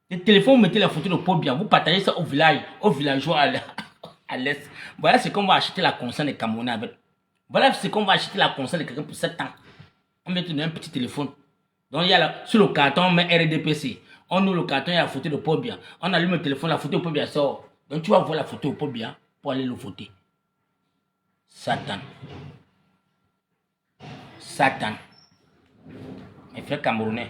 Les téléphones, vous mettez la photo de Paul Biya. Vous partagez ça au village, aux villageois à l'est. Voilà ce qu'on va acheter la conscience des Camerounais avec. Voilà ce qu'on va acheter la conscience de quelqu'un pour 7 ans. On met un petit téléphone. Donc, il y a là, sur le carton, on met RDPC. On ouvre le carton, il y a la photo de Paul Biya. On allume le téléphone, la photo de Paul Biya sort. Donc, tu vas voir la photo de Paul Biya pour aller le voter. Satan. Satan. Mes frères camerounais.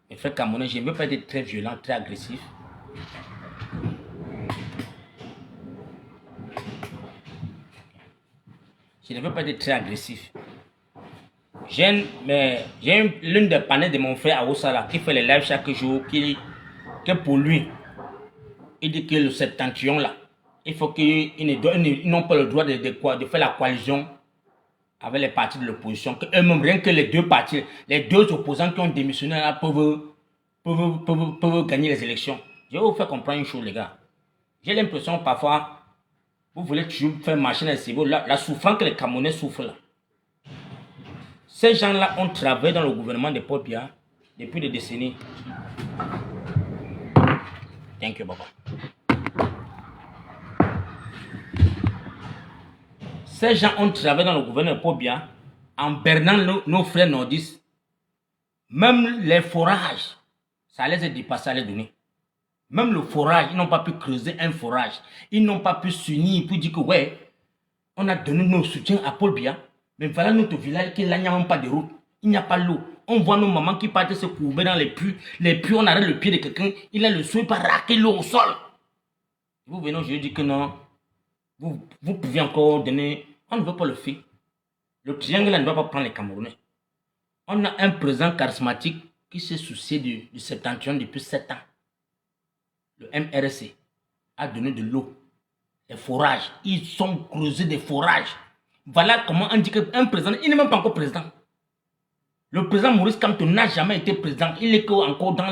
Mes frères camerounais, je ne veux pas être très violent, très agressif. Je ne veux pas être très agressif. J'ai l'une des panneaux de mon frère Aoussala qui fait les lives chaque jour, que pour lui, il dit que le septentrion là, il faut qu'ils n'ont pas le droit de faire la coalition avec les partis de l'opposition. Eux-mêmes, rien que les deux partis, les deux opposants qui ont démissionné là peuvent gagner les élections. Je vais vous faire comprendre une chose, les gars. J'ai l'impression parfois, vous voulez toujours faire marcher les cerveaux, la souffrance que les Camerounais souffrent là. Ces gens-là ont travaillé dans le gouvernement de Paul Biya depuis des décennies. Thank you, Baba. Ces gens ont travaillé dans le gouvernement de Paul Biya en bernant nos frères nordistes. Même les forages, ça les a dépassés à les donner. Même le forage, ils n'ont pas pu creuser un forage. Ils n'ont pas pu s'unir pour dire que ouais, on a donné nos soutiens à Paul Biya. Mais voilà notre village qui là, il n'y a même pas de route. Il n'y a pas l'eau. On voit nos mamans qui partent se courber dans les puits. Les puits, on arrête le pied de quelqu'un. Il a le souhait par raquer l'eau au sol. Vous venez, je dis que non. Vous pouvez encore donner. On ne veut pas le faire. Le triangle là ne doit pas prendre les Camerounais. On a un président charismatique qui s'est soucié du septentrion depuis 7 ans. Le MRC a donné de l'eau, des forages. Ils ont creusé des forages. Voilà comment on dit qu'un président, il n'est même pas encore président. Le président Maurice Kamto n'a jamais été président. Il est encore dans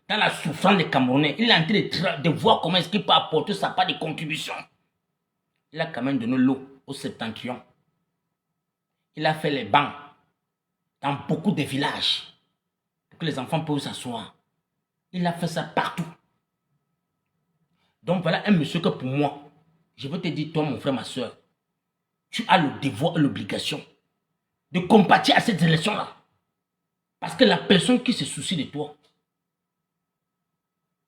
la souffrance des Camerounais. Il est en train de voir comment est-ce qu'il peut apporter sa part de contribution. Il a quand même donné l'eau au septentrion. Il a fait les bancs dans beaucoup de villages pour que les enfants puissent s'asseoir. Il a fait ça partout. Donc voilà un monsieur que pour moi, je veux te dire, toi mon frère, ma soeur, tu as le devoir et l'obligation de compatir à cette élection-là. Parce que la personne qui se soucie de toi,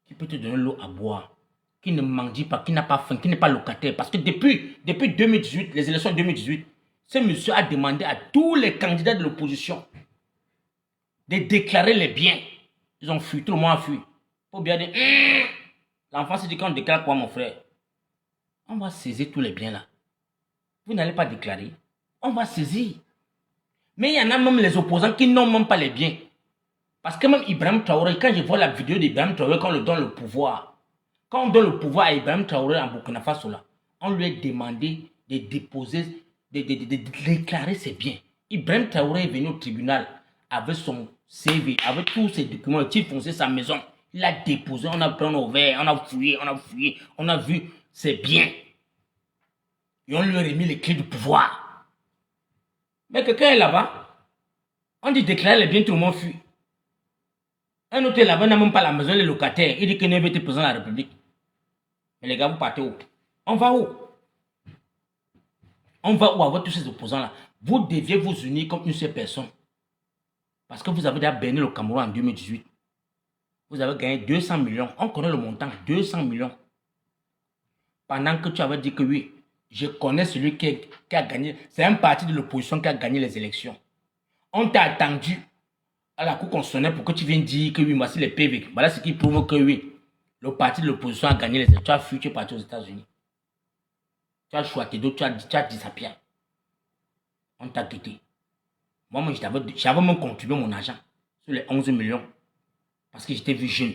qui peut te donner l'eau à boire, qui ne mendie pas, qui n'a pas faim, qui n'est pas locataire. Parce que depuis 2018, les élections de 2018, ce monsieur a demandé à tous les candidats de l'opposition de déclarer les biens. Ils ont fui, tout le monde a fui. Pour bien dire, l'enfant s'est dit qu'on déclare quoi mon frère? On va saisir tous les biens là. Vous n'allez pas déclarer. On va saisir. Mais il y en a même les opposants qui n'ont même pas les biens. Parce que même Ibrahim Traoré, quand je vois la vidéo d'Ibrahim Traoré, quand on lui donne le pouvoir, quand on donne le pouvoir à Ibrahim Traoré en Burkina Faso, là, on lui a demandé de déposer, de déclarer ses biens. Ibrahim Traoré est venu au tribunal avec son CV, avec tous ses documents, le titre foncier, sa maison. Il a déposé, on a pris, on a ouvert, on a fouillé, on a vu ses biens. Et on lui a remis les clés du pouvoir. Mais quelqu'un est là-bas, on dit déclarer les biens, tout le monde fuit. Un autre là-bas n'a même pas la maison, les locataires. Il dit qu'il ne veut être président de la République. Mais les gars, vous partez où? On va où? On va où avec tous ces opposants-là? Vous deviez vous unir comme une seule personne. Parce que vous avez déjà berné le Cameroun en 2018. Vous avez gagné 200 millions. On connaît le montant, 200 millions. Pendant que tu avais dit que oui, je connais celui qui a gagné. C'est un parti de l'opposition qui a gagné les élections. On t'a attendu à la Cour constitutionnelle pour que tu viennes dire que oui, voici les PV. Voilà ce qui prouve que oui, le parti de l'opposition a gagné les élections. Tu as fui, tu es parti aux États-Unis. Tu as choisi d'autres, tu as disappié. On t'a quitté. Moi, j'avais même contribué mon argent sur les 11 millions. Parce que j'étais vu jeune.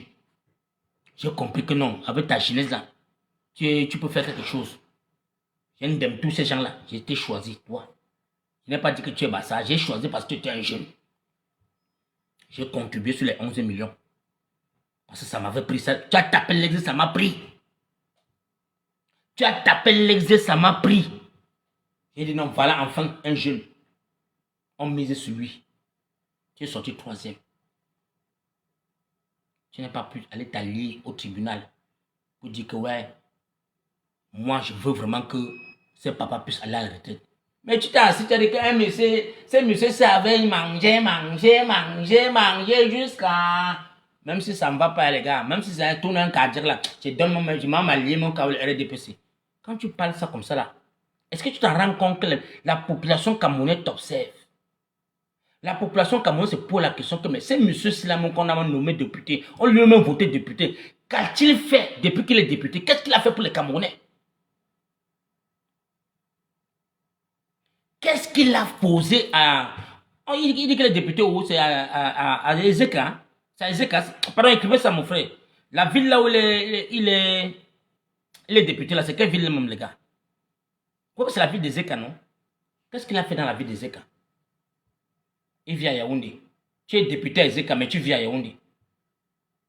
J'ai compris que non, avec ta jeunesse là, tu peux faire quelque chose. Je n'aime tous ces gens-là. J'ai été choisi, toi. Je n'ai pas dit que tu es bassa. J'ai choisi parce que tu es un jeune. J'ai contribué sur les 11 millions. Parce que ça m'avait pris ça. Tu as tapé l'exé, ça m'a pris. Tu as tapé l'exé, ça m'a pris. J'ai dit non, voilà enfin un jeune. On misait sur lui. Tu es sorti 3e. Tu n'as pas pu aller t'allier au tribunal pour dire que ouais, moi je veux vraiment que ce papa puisse aller à la retraite. Mais tu t'es assis, tu as dit que ce monsieur savait manger jusqu'à... Même si ça ne va pas les gars, même si ça tourne un cadre là, je m'en m'allier mon câble RDPC. Quand tu parles ça comme ça là, est-ce que tu t'en rends compte que la population camerounaise t'observe? La population camerounaise se pose la question que mais c'est monsieur Silamon qu'on a nommé député, on lui a même voté député. Qu'a-t-il fait depuis qu'il est député? Qu'est-ce qu'il a fait pour les Camerounais? Qu'est-ce qu'il a posé à... Oh, il dit qu'il est député où? C'est à Ezeka. C'est à Ezeka. Pardon, écrivez ça mon frère. La ville là où il est député là, c'est quelle ville même les gars? C'est la ville d'Ezeka, non? Qu'est-ce qu'il a fait dans la ville d'Ezeka? Il vit à Yaoundé. Tu es député à Ezeka, mais tu vis à Yaoundé.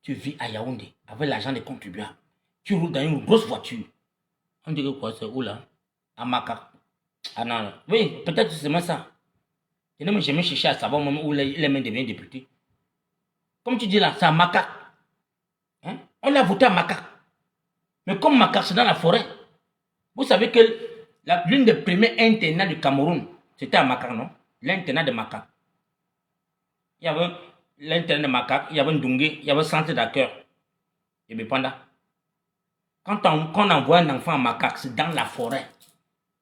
Tu vis à Yaoundé avec l'argent des contribuables. Tu roules dans une grosse voiture. On dirait quoi? C'est où là? À Maka. Ah non, non. Oui, peut-être c'est moi ça. Je n'ai jamais cherché à savoir même où les mains deviennent députés. Comme tu dis là, c'est à Maka. Hein? On l'a voté à Maka. Mais comme Maka, c'est dans la forêt. Vous savez que l'une des premiers internats du Cameroun, c'était à Maka, non? L'internat de Maka. Il y avait l'internat de Maka, il y avait Ndungé, il y avait le centre d'accueil. Et Bepanda. Quand on envoie un enfant à Maka, c'est dans la forêt.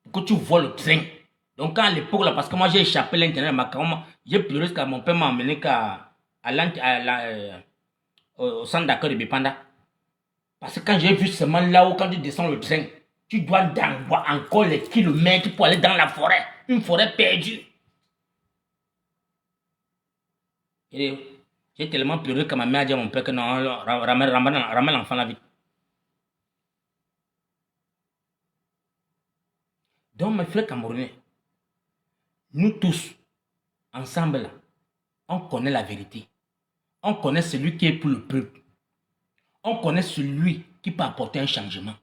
Pour que tu vois le train. Donc, à l'époque, là, parce que moi j'ai échappé l'internat de Maka, j'ai pleuré jusqu'à mon père m'a emmené au centre d'accueil de Bepanda. Parce que quand j'ai vu seulement là-haut, quand tu descends le train, tu dois avoir encore les kilomètres pour aller dans la forêt. Une forêt perdue. J'ai tellement pleuré que ma mère a dit à mon père que non, ramène l'enfant là vite. Donc, mes frères camerounais, nous tous, ensemble, là, on connaît la vérité. On connaît celui qui est pour le peuple. On connaît celui qui peut apporter un changement.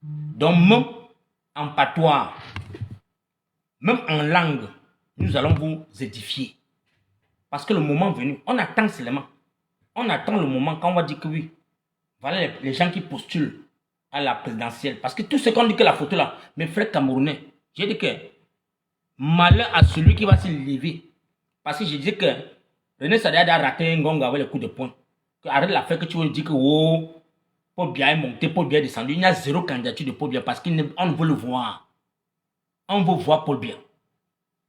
Donc, même en patois, même en langue, nous allons vous édifier. Parce que le moment venu, on attend seulement. On attend le moment quand on va dire que oui, voilà les gens qui postulent à la présidentielle. Parce que tout ce qu'on dit que la photo là, mes frères camerounais, j'ai dit que malheur à celui qui va se lever. Parce que j'ai dit que René Sadada a raté un gong avec le coup de poing. Arrête la fête que tu veux dire que oh, Paul Biya est monté, Paul Biya est descendu. Il y a zéro candidature de Paul Biya parce qu'on veut le voir. On veut voir Paul Biya.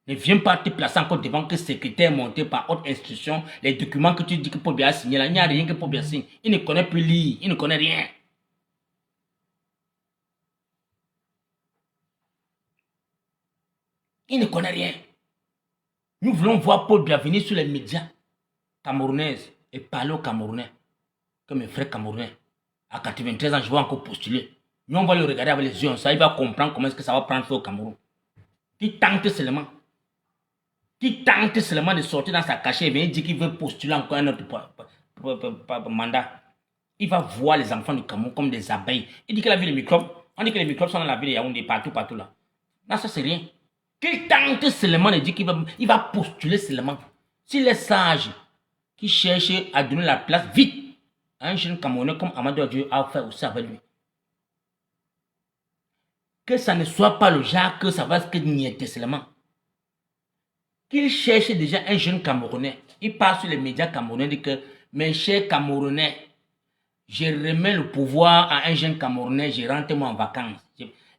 Ne viens pas te placer encore devant que secrétaire monté par haute institution. Les documents que tu dis que Paul Biya a signé là, il n'y a rien que Paul Biya signe. Il ne connaît plus lire, il ne connaît rien. Il ne connaît rien. Nous voulons voir Paul Biya venir sur les médias camerounais et parler aux Camerounais. Que mes frères camerounais, à 93 ans, je vais encore postuler. Nous, on va le regarder avec les yeux, ça, il va comprendre comment est-ce que ça va prendre feu au Cameroun. Qui tente seulement de sortir dans sa cachette et venir dire qu'il veut postuler encore un autre mandat. Il va voir les enfants du Cameroun comme des abeilles. Il dit qu'il a vu les microbes. On dit que les microbes sont dans la ville de Yaoundé, partout là. Non, ça c'est rien. Qu'il tente seulement de dire qu'il va postuler seulement. S'il est sage, qui cherche à donner la place vite à un jeune Camerounais comme Amadou Dieu a fait aussi avec lui. Que ça ne soit pas le genre que ça va se nier seulement. Qu'il cherche déjà un jeune Camerounais. Il parle sur les médias camerounais, dit que mes chers Camerounais, je remets le pouvoir à un jeune Camerounais, je rentre moi en vacances.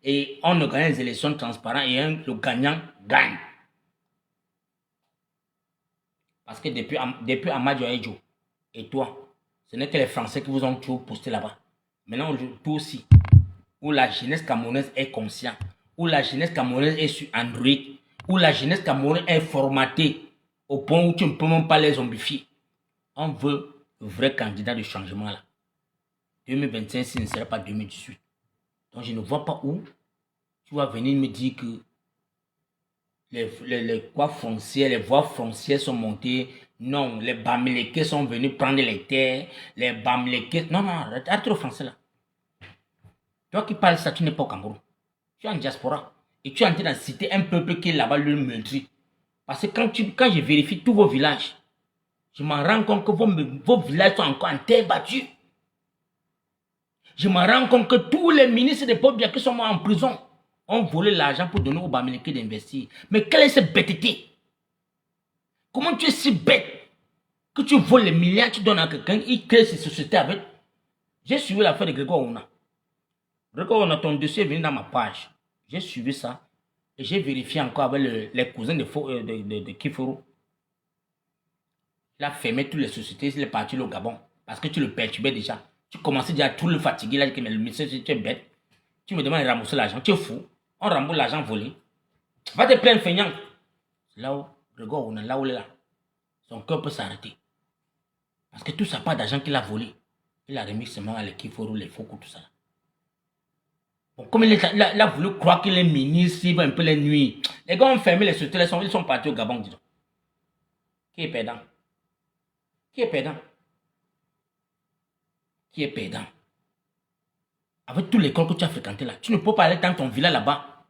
Et on organise des élections transparentes et le gagnant gagne. Parce que depuis Amadou Dieu et toi, ce n'est que les Français qui vous ont toujours posté là-bas. Maintenant, toi aussi, où la jeunesse camerounaise est consciente, où la jeunesse camerounaise est sur Android, où la jeunesse camerounaise est formatée au point où tu ne peux même pas les zombifier. On veut le vrai candidat de changement là. 2025, ce ne sera pas 2018. Donc, je ne vois pas où tu vas venir me dire que les voies foncières sont montées. Non, les Bamileke sont venus prendre les terres. Les Bamileke... Non, arrête le français là. Toi qui parles ça, tu n'es pas au Cameroun. Tu es en diaspora. Et tu es en train de citer un peuple qui est là-bas, le meurtri. Parce que quand je vérifie tous vos villages, je m'en rends compte que vos villages sont encore en terre battue. Je me rends compte que tous les ministres des peuples qui sont morts en prison ont volé l'argent pour donner aux Bamileke d'investir. Mais quelle est cette bêteté? Comment tu es si bête que tu voles les milliards, tu donnes à quelqu'un, il crée ses sociétés avec? J'ai suivi l'affaire de Grégoire Ouna. Grégoire Ouna, ton dossier est venu dans ma page. J'ai suivi ça et j'ai vérifié encore avec les cousins de Kifuru. Il a fermé toutes les sociétés, il est parti au Gabon parce que tu le perturbais déjà. Tu commençais déjà à tout le fatiguer. Là, mais le monsieur, tu es bête. Tu me demandes de rembourser l'argent. Tu es fou. On rembourse l'argent volé. Va te plaindre, feignant. Là où, regarde, on est là où il est là. Son cœur peut s'arrêter. Parce que tout ça, pas d'argent qu'il a volé. Il a remis seulement à l'équipe, les faux coups, tout ça. Bon, comme il a voulu croire qu'il est ministre, il va un peu les nuits. Les gars ont fermé les sociétés, ils sont partis au Gabon, disons. Qui est perdant? Qui est perdant? Qui est perdant? Avec toute l'école que tu as fréquenté là, tu ne peux pas aller dans ton village là-bas.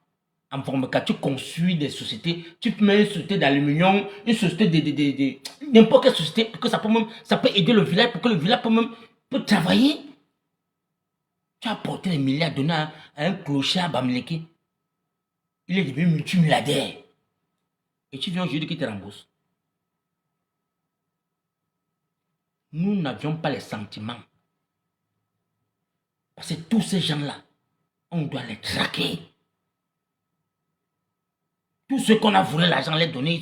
En forme que tu construis des sociétés, tu peux mettre une société d'aluminium, une société de n'importe quelle société, pour que ça peut aider le village, pour que le village peut travailler. Tu as apporté les milliards donnés à un clochard Bamileke. Il est devenu multimilliardaire. Et tu viens aujourd'hui qui te rembourse. Nous n'avions pas les sentiments. Parce que tous ces gens-là, on doit les traquer. Tous ceux qu'on a volé l'argent, les donner,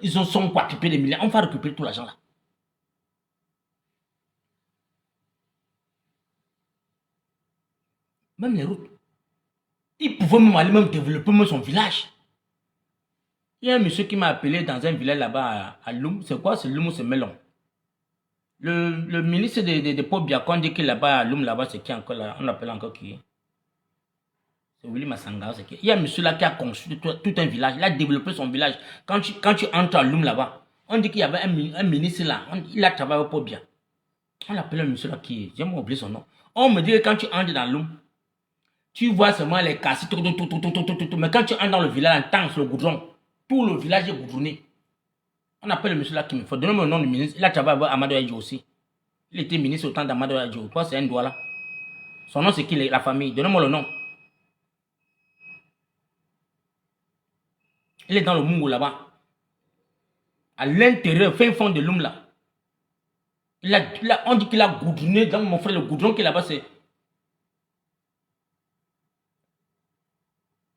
ils sont occupés des milliards. On va récupérer tout l'argent là. Même les routes. Il pouvait même aller développer même son village. Il y a un monsieur qui m'a appelé dans un village là-bas à Loum. C'est quoi? C'est Loum ou c'est Melon? Le ministre de Paul Biakon dit que là-bas à Loum, là-bas, c'est qui encore là? On appelle encore qui? C'est Willy Massanga. Il y a un monsieur là qui a construit tout un village. Il a développé son village. Quand tu entres à Loum là-bas, on dit qu'il y avait un ministre là. Il a travaillé au Paul Bia. On l'appelle un monsieur là qui est. J'ai oublié son nom. On me dit que quand tu entres dans Loum, tu vois seulement les cassis, tout. Mais quand tu entres dans le village, en temps, sur le goudron, tout le village est goudronné. On appelle le monsieur là qui me faut. Donnez-moi le nom du ministre. Il a travaillé avec Amadou Adjo aussi. Il était ministre au temps d'Amadou Adjo. Quoi, c'est un doigt là. Son nom, c'est qui, la famille? Donnez-moi le nom. Il est dans le Mungo là-bas. À l'intérieur, fin fond de Loum là. On dit qu'il a goudronné. Dans mon frère, le goudron qui est là-bas, c'est.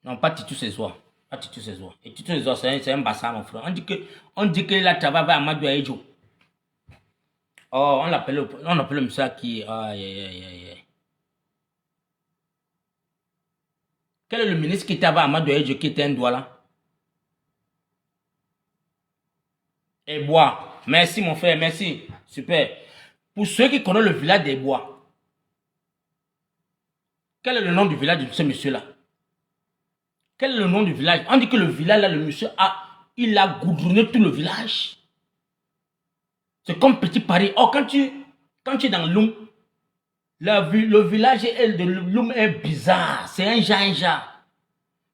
Non, pas Titou Césois. Pas Titou Césois. Et Titou Césois, c'est un bassin, mon frère. On dit qu'il a travaillé avec Amadou Adjo. Oh, on l'appelle le monsieur qui. Quel est le ministre qui était avec Amadou Adjo qui était un doigt là? Et bois. Merci mon frère, merci. Super. Pour ceux qui connaissent le village des Bois, quel est le nom du village de ce monsieur-là? Quel est le nom du village? On dit que le village là, le monsieur il a goudronné tout le village. C'est comme Petit Paris. Oh, quand tu es dans Loum, le village de Loum est bizarre. C'est un genre.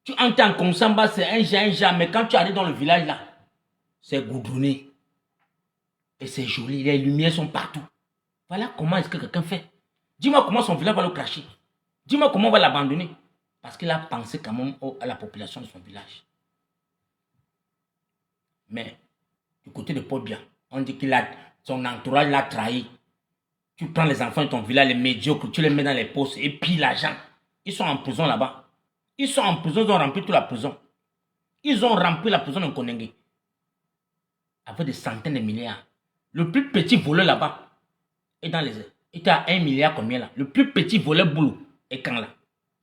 Tu entres en Konsamba, c'est un genre. Mais quand tu arrives dans le village là, c'est goudronné. Et c'est joli. Les lumières sont partout. Voilà comment est-ce que quelqu'un fait. Dis-moi comment son village va le cracher. Dis-moi comment on va l'abandonner. Parce qu'il a pensé quand même à la population de son village. Mais du côté de Paul Bia, on dit qu'il a son entourage l'a trahi. Tu prends les enfants de ton village, les médiocres, tu les mets dans les postes et puis l'argent. Ils sont en prison là-bas. Ils sont en prison, ils ont rempli toute la prison. Ils ont rempli la prison de Konengue. Avec des centaines de milliards. Le plus petit voleur là-bas est dans les. Était à 1 milliard combien là? Le plus petit voleur boulot est quand là?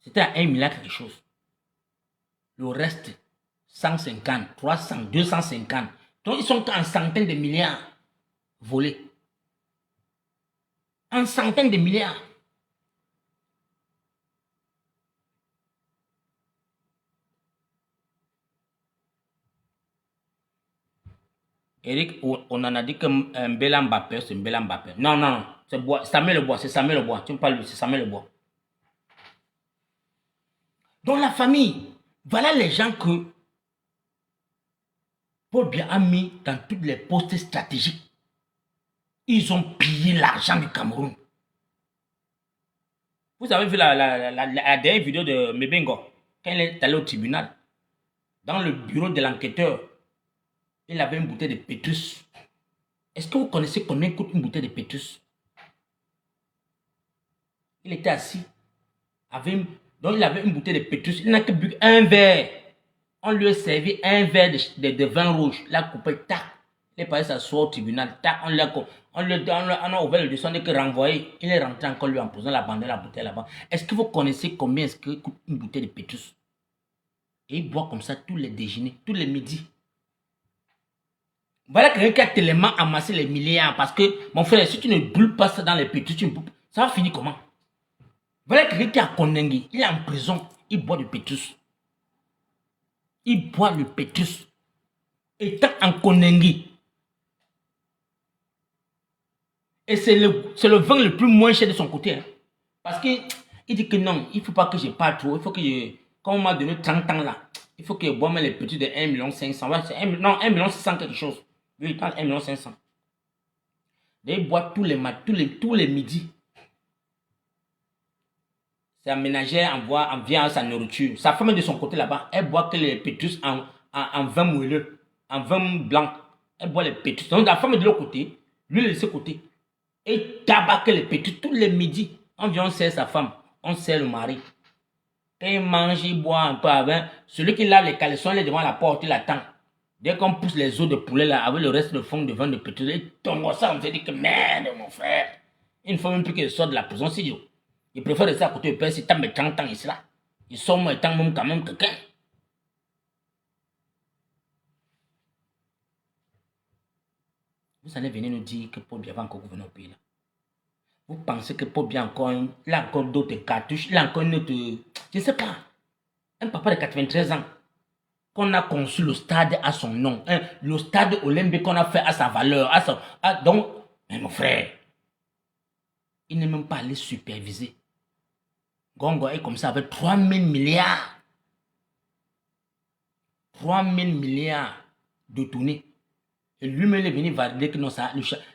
C'était à 1 milliard quelque chose. Le reste, 150, 300, 250. Donc ils sont en centaines de milliards volés. En centaines de milliards. Eric, on en a dit que Mbela Mbappé, c'est Mbela Mbappé. Non, c'est Samuel Lebois, c'est Samuel Lebois. Tu me parles de c'est Samuel Lebois. Dans la famille, voilà les gens que Paul Bia a mis dans tous les postes stratégiques. Ils ont pillé l'argent du Cameroun. Vous avez vu la dernière vidéo de Mebengo, quand il est allé au tribunal. Dans le bureau de l'enquêteur, il avait une bouteille de Pétrus. Est-ce que vous connaissez combien coûte une bouteille de Pétrus? Il était assis. Donc il avait une bouteille de Pétrus. Il n'a que bu un verre. On lui a servi un verre de vin rouge. Il a coupé, tac. Il est passé s'asseoir au tribunal. Tac, on a ouvert le dossier, on est que renvoyé. Il est rentré encore lui en prison, il a abandonné la bouteille là-bas. Est-ce que vous connaissez combien est-ce que coûte une bouteille de Pétrus? Et il boit comme ça tous les déjeuners, tous les midis. Voilà quelqu'un qui a tellement amassé les milliards. Parce que, mon frère, si tu ne brûles pas ça dans les Pétrus, ça va finir comment? Voilà quelqu'un qui a Konengue, il est en prison, il boit du Pétrus. Il boit le Pétrus. Étant en Konengue. Et c'est le vin le plus moins cher de son côté. Hein. Parce qu'il dit que non, il ne faut pas que je parte trop. Il faut que je, quand on m'a donné 30 ans là, il faut que je bois les petits de 1,5 million. Non, 1,6 million quelque chose. Oui, il prend 1,5 million. Il boit tous les midis. Sa ménagère envient sa nourriture. Sa femme de son côté là-bas, elle boit que les pétrus en vin moelleux, en vin blanc. Elle boit les pétrus. Donc la femme de l'autre côté, lui de ce côté. Et tabac les pétrus tous les midis. On vient, on sert sa femme, on sert le mari. Quand il mange, il boit un peu avant. Celui qui lave les caleçons, il est devant la porte, il attend. Dès qu'on pousse les os de poulet là, avec le reste de fond de vin de pétrus, il tombe ça, on se dit que merde, mon frère. Il ne faut même plus qu'il sorte de la prison, si yo. Il préfère rester à côté de père, si t'as mes 30 ans ici là. Il sort moi étant même quand même quelqu'un. Vous allez venir nous dire que Paul Biya va encore gouverner au pays là. Vous pensez que Paul Biya il a encore d'autres cartouches, il a encore une autre... Je ne sais pas. Un papa de 93 ans, qu'on a conçu le stade à son nom, hein, le stade olympique qu'on a fait à sa valeur, donc, mais mon frère, il n'est même pas allé superviser. Gongo est comme ça avec 3000 milliards. 3000 milliards de tournées. Et lui-même est venu valider que non, ça,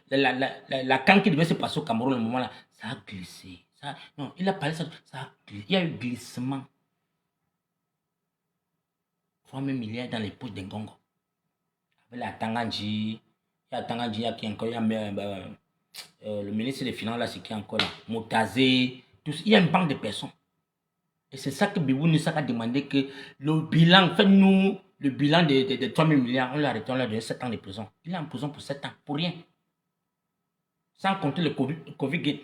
la canne qui devait se passer au Cameroun, le moment là, ça a glissé. Ça, non, il a parlé ça a glissé. Il y a eu glissement. 3000 milliards dans les poches de Gongo. Avec la Tanganji, il y a Tanganji, il y a qui encore, il y a le ministre des Finances là, c'est qui encore là, Motazé, il y a une banque de personnes. Et c'est ça que Bibou Nissa a demandé que le bilan, faites-nous le bilan de 3000 milliards, on l'a arrêté, on l'a donné 7 ans de prison. Il est en prison pour 7 ans, pour rien. Sans compter le Covid-Gate.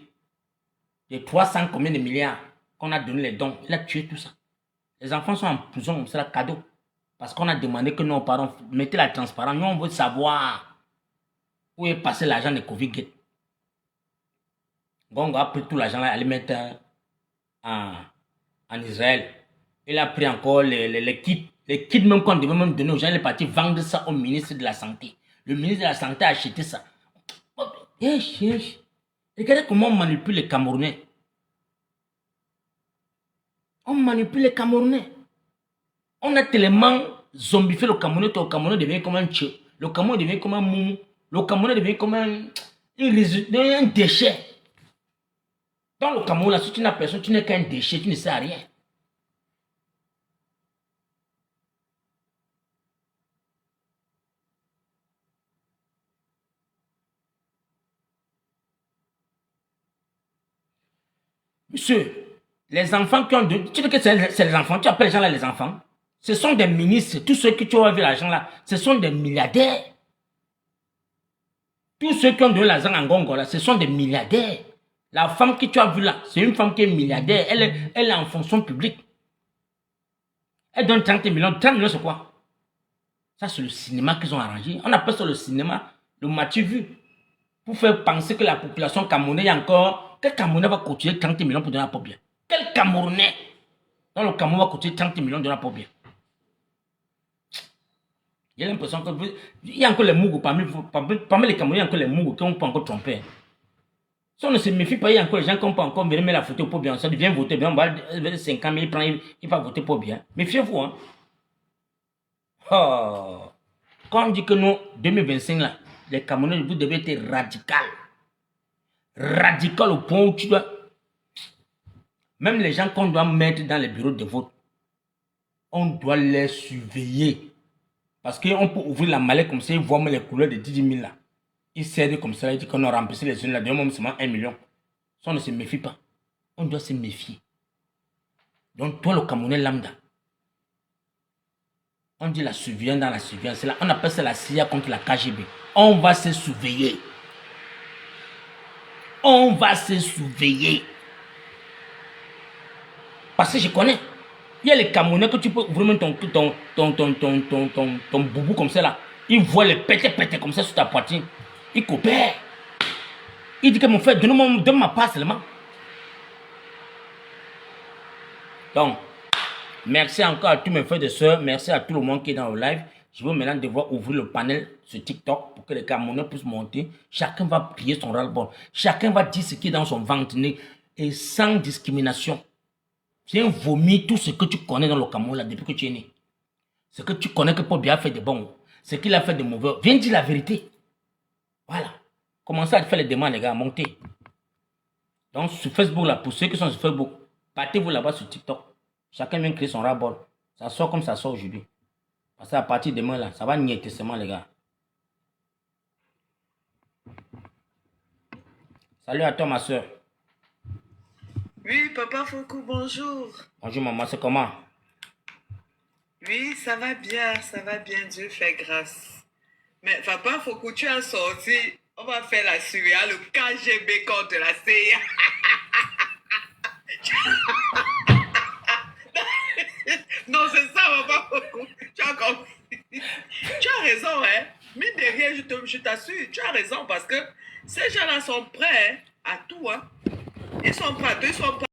Les 300 combien de milliards qu'on a donné les dons, il a tué tout ça. Les enfants sont en prison, c'est un cadeau. Parce qu'on a demandé que nos parents, mettez la transparence, nous on veut savoir où est passé l'argent de Covid-Gate. Gongo a pris tout l'argent là, à le mettre en Israël. Il a pris encore les kits. Les kits même qu'on devait même donner aux gens, il est parti vendre ça au ministre de la Santé. Le ministre de la Santé a acheté ça. Regardez comment on manipule les Camerounais. On manipule les Camerounais. On a tellement zombifié le Camerounais que le Camerounais devient comme un tchè. Le Camerounais devient comme un moumou. Le Camerounais devient comme un déchet. Dans le Cameroun, là, si tu n'as personne, tu n'es qu'un déchet, tu ne sais à rien. Monsieur, les enfants qui ont... Tu dis que c'est les enfants, tu appelles les gens là les enfants. Ce sont des ministres, tous ceux qui ont vu l'argent là, ce sont des milliardaires. Tous ceux qui ont donné l'argent en Gongo là, ce sont des milliardaires. La femme que tu as vue là, c'est une femme qui est milliardaire, elle est en fonction publique. Elle donne 30 millions. 30 millions c'est quoi? Ça c'est le cinéma qu'ils ont arrangé. On appelle ça le cinéma, le Mathieu vu. Pour faire penser que la population camerounaise est encore... Quel Camerounais va coûter 30 millions pour donner la peau bien? Quel Camerounais dans le Cameroun va coûter 30 millions pour donner la peau bien? J'ai l'impression que... Il y a encore les mougous parmi les Camerounais, il y a encore les mougous qui ont pas encore trompé. Si on ne se méfie pas, il y a encore les gens qui n'ont pas encore venir mettre la photo pour bien. Ça devient voter bien. On va 5 ans, mais il va voter pour bien. Méfiez-vous. Hein. Oh. Quand on dit que nous, 2025, là, les Camerounais, vous devez être radical. Radical au point où tu dois... Même les gens qu'on doit mettre dans les bureaux de vote, on doit les surveiller. Parce qu'on peut ouvrir la mallette comme ça, ils voient les couleurs de 10 000 là. Ils servent comme ça, ils disent qu'on a remplacé les zones là, d'un moment seulement 1 million. Ça, on ne se méfie pas. On doit se méfier. Donc, toi, le Camerounais lambda, on dit la surveillance dans la surveillance. Là, on appelle ça la CIA contre la KGB. On va se surveiller. On va se surveiller. Parce que je connais. Il y a les Camerounais que tu peux vraiment ton boubou comme ça là. Ils voient les pété comme ça sur ta poitrine. Ils coopèrent. Il dit que mon frère, donne ma part seulement. Donc, merci encore à tous mes frères et sœurs. Merci à tout le monde qui est dans le live. Je veux maintenant devoir ouvrir le panel sur TikTok pour que les Camerounais puissent monter. Chacun va prier son ras-le-bol. Chacun va dire ce qui est dans son ventre et sans discrimination. Viens vomir tout ce que tu connais dans le Cameroun là, depuis que tu es né. Ce que tu connais que Paul Biya a fait de bon. Ce qu'il a fait de mauvais. Viens dire la vérité. Voilà. Commencez à faire les demandes, les gars, montez. Donc, sur Facebook, là, pour ceux qui sont sur Facebook, partez-vous là-bas sur TikTok. Chacun vient créer son ras-le-bol. Ça sort comme ça sort aujourd'hui. Parce qu'à partir de demain, là, ça va nier seulement, les gars. Salut à toi, ma soeur. Oui, Papa Foucault, bonjour. Bonjour, maman, c'est comment? Oui, ça va bien, Dieu fait grâce. Mais Papa Foucault, tu as sorti, on va faire la CIA, le KGB contre la CIA. Non, c'est ça, Papa Foucault. Tu as compris. Tu as raison, hein. Mais derrière, je t'assure, tu as raison parce que ces gens-là sont prêts à tout. Hein. Ils sont prêts à tout, ils sont prêts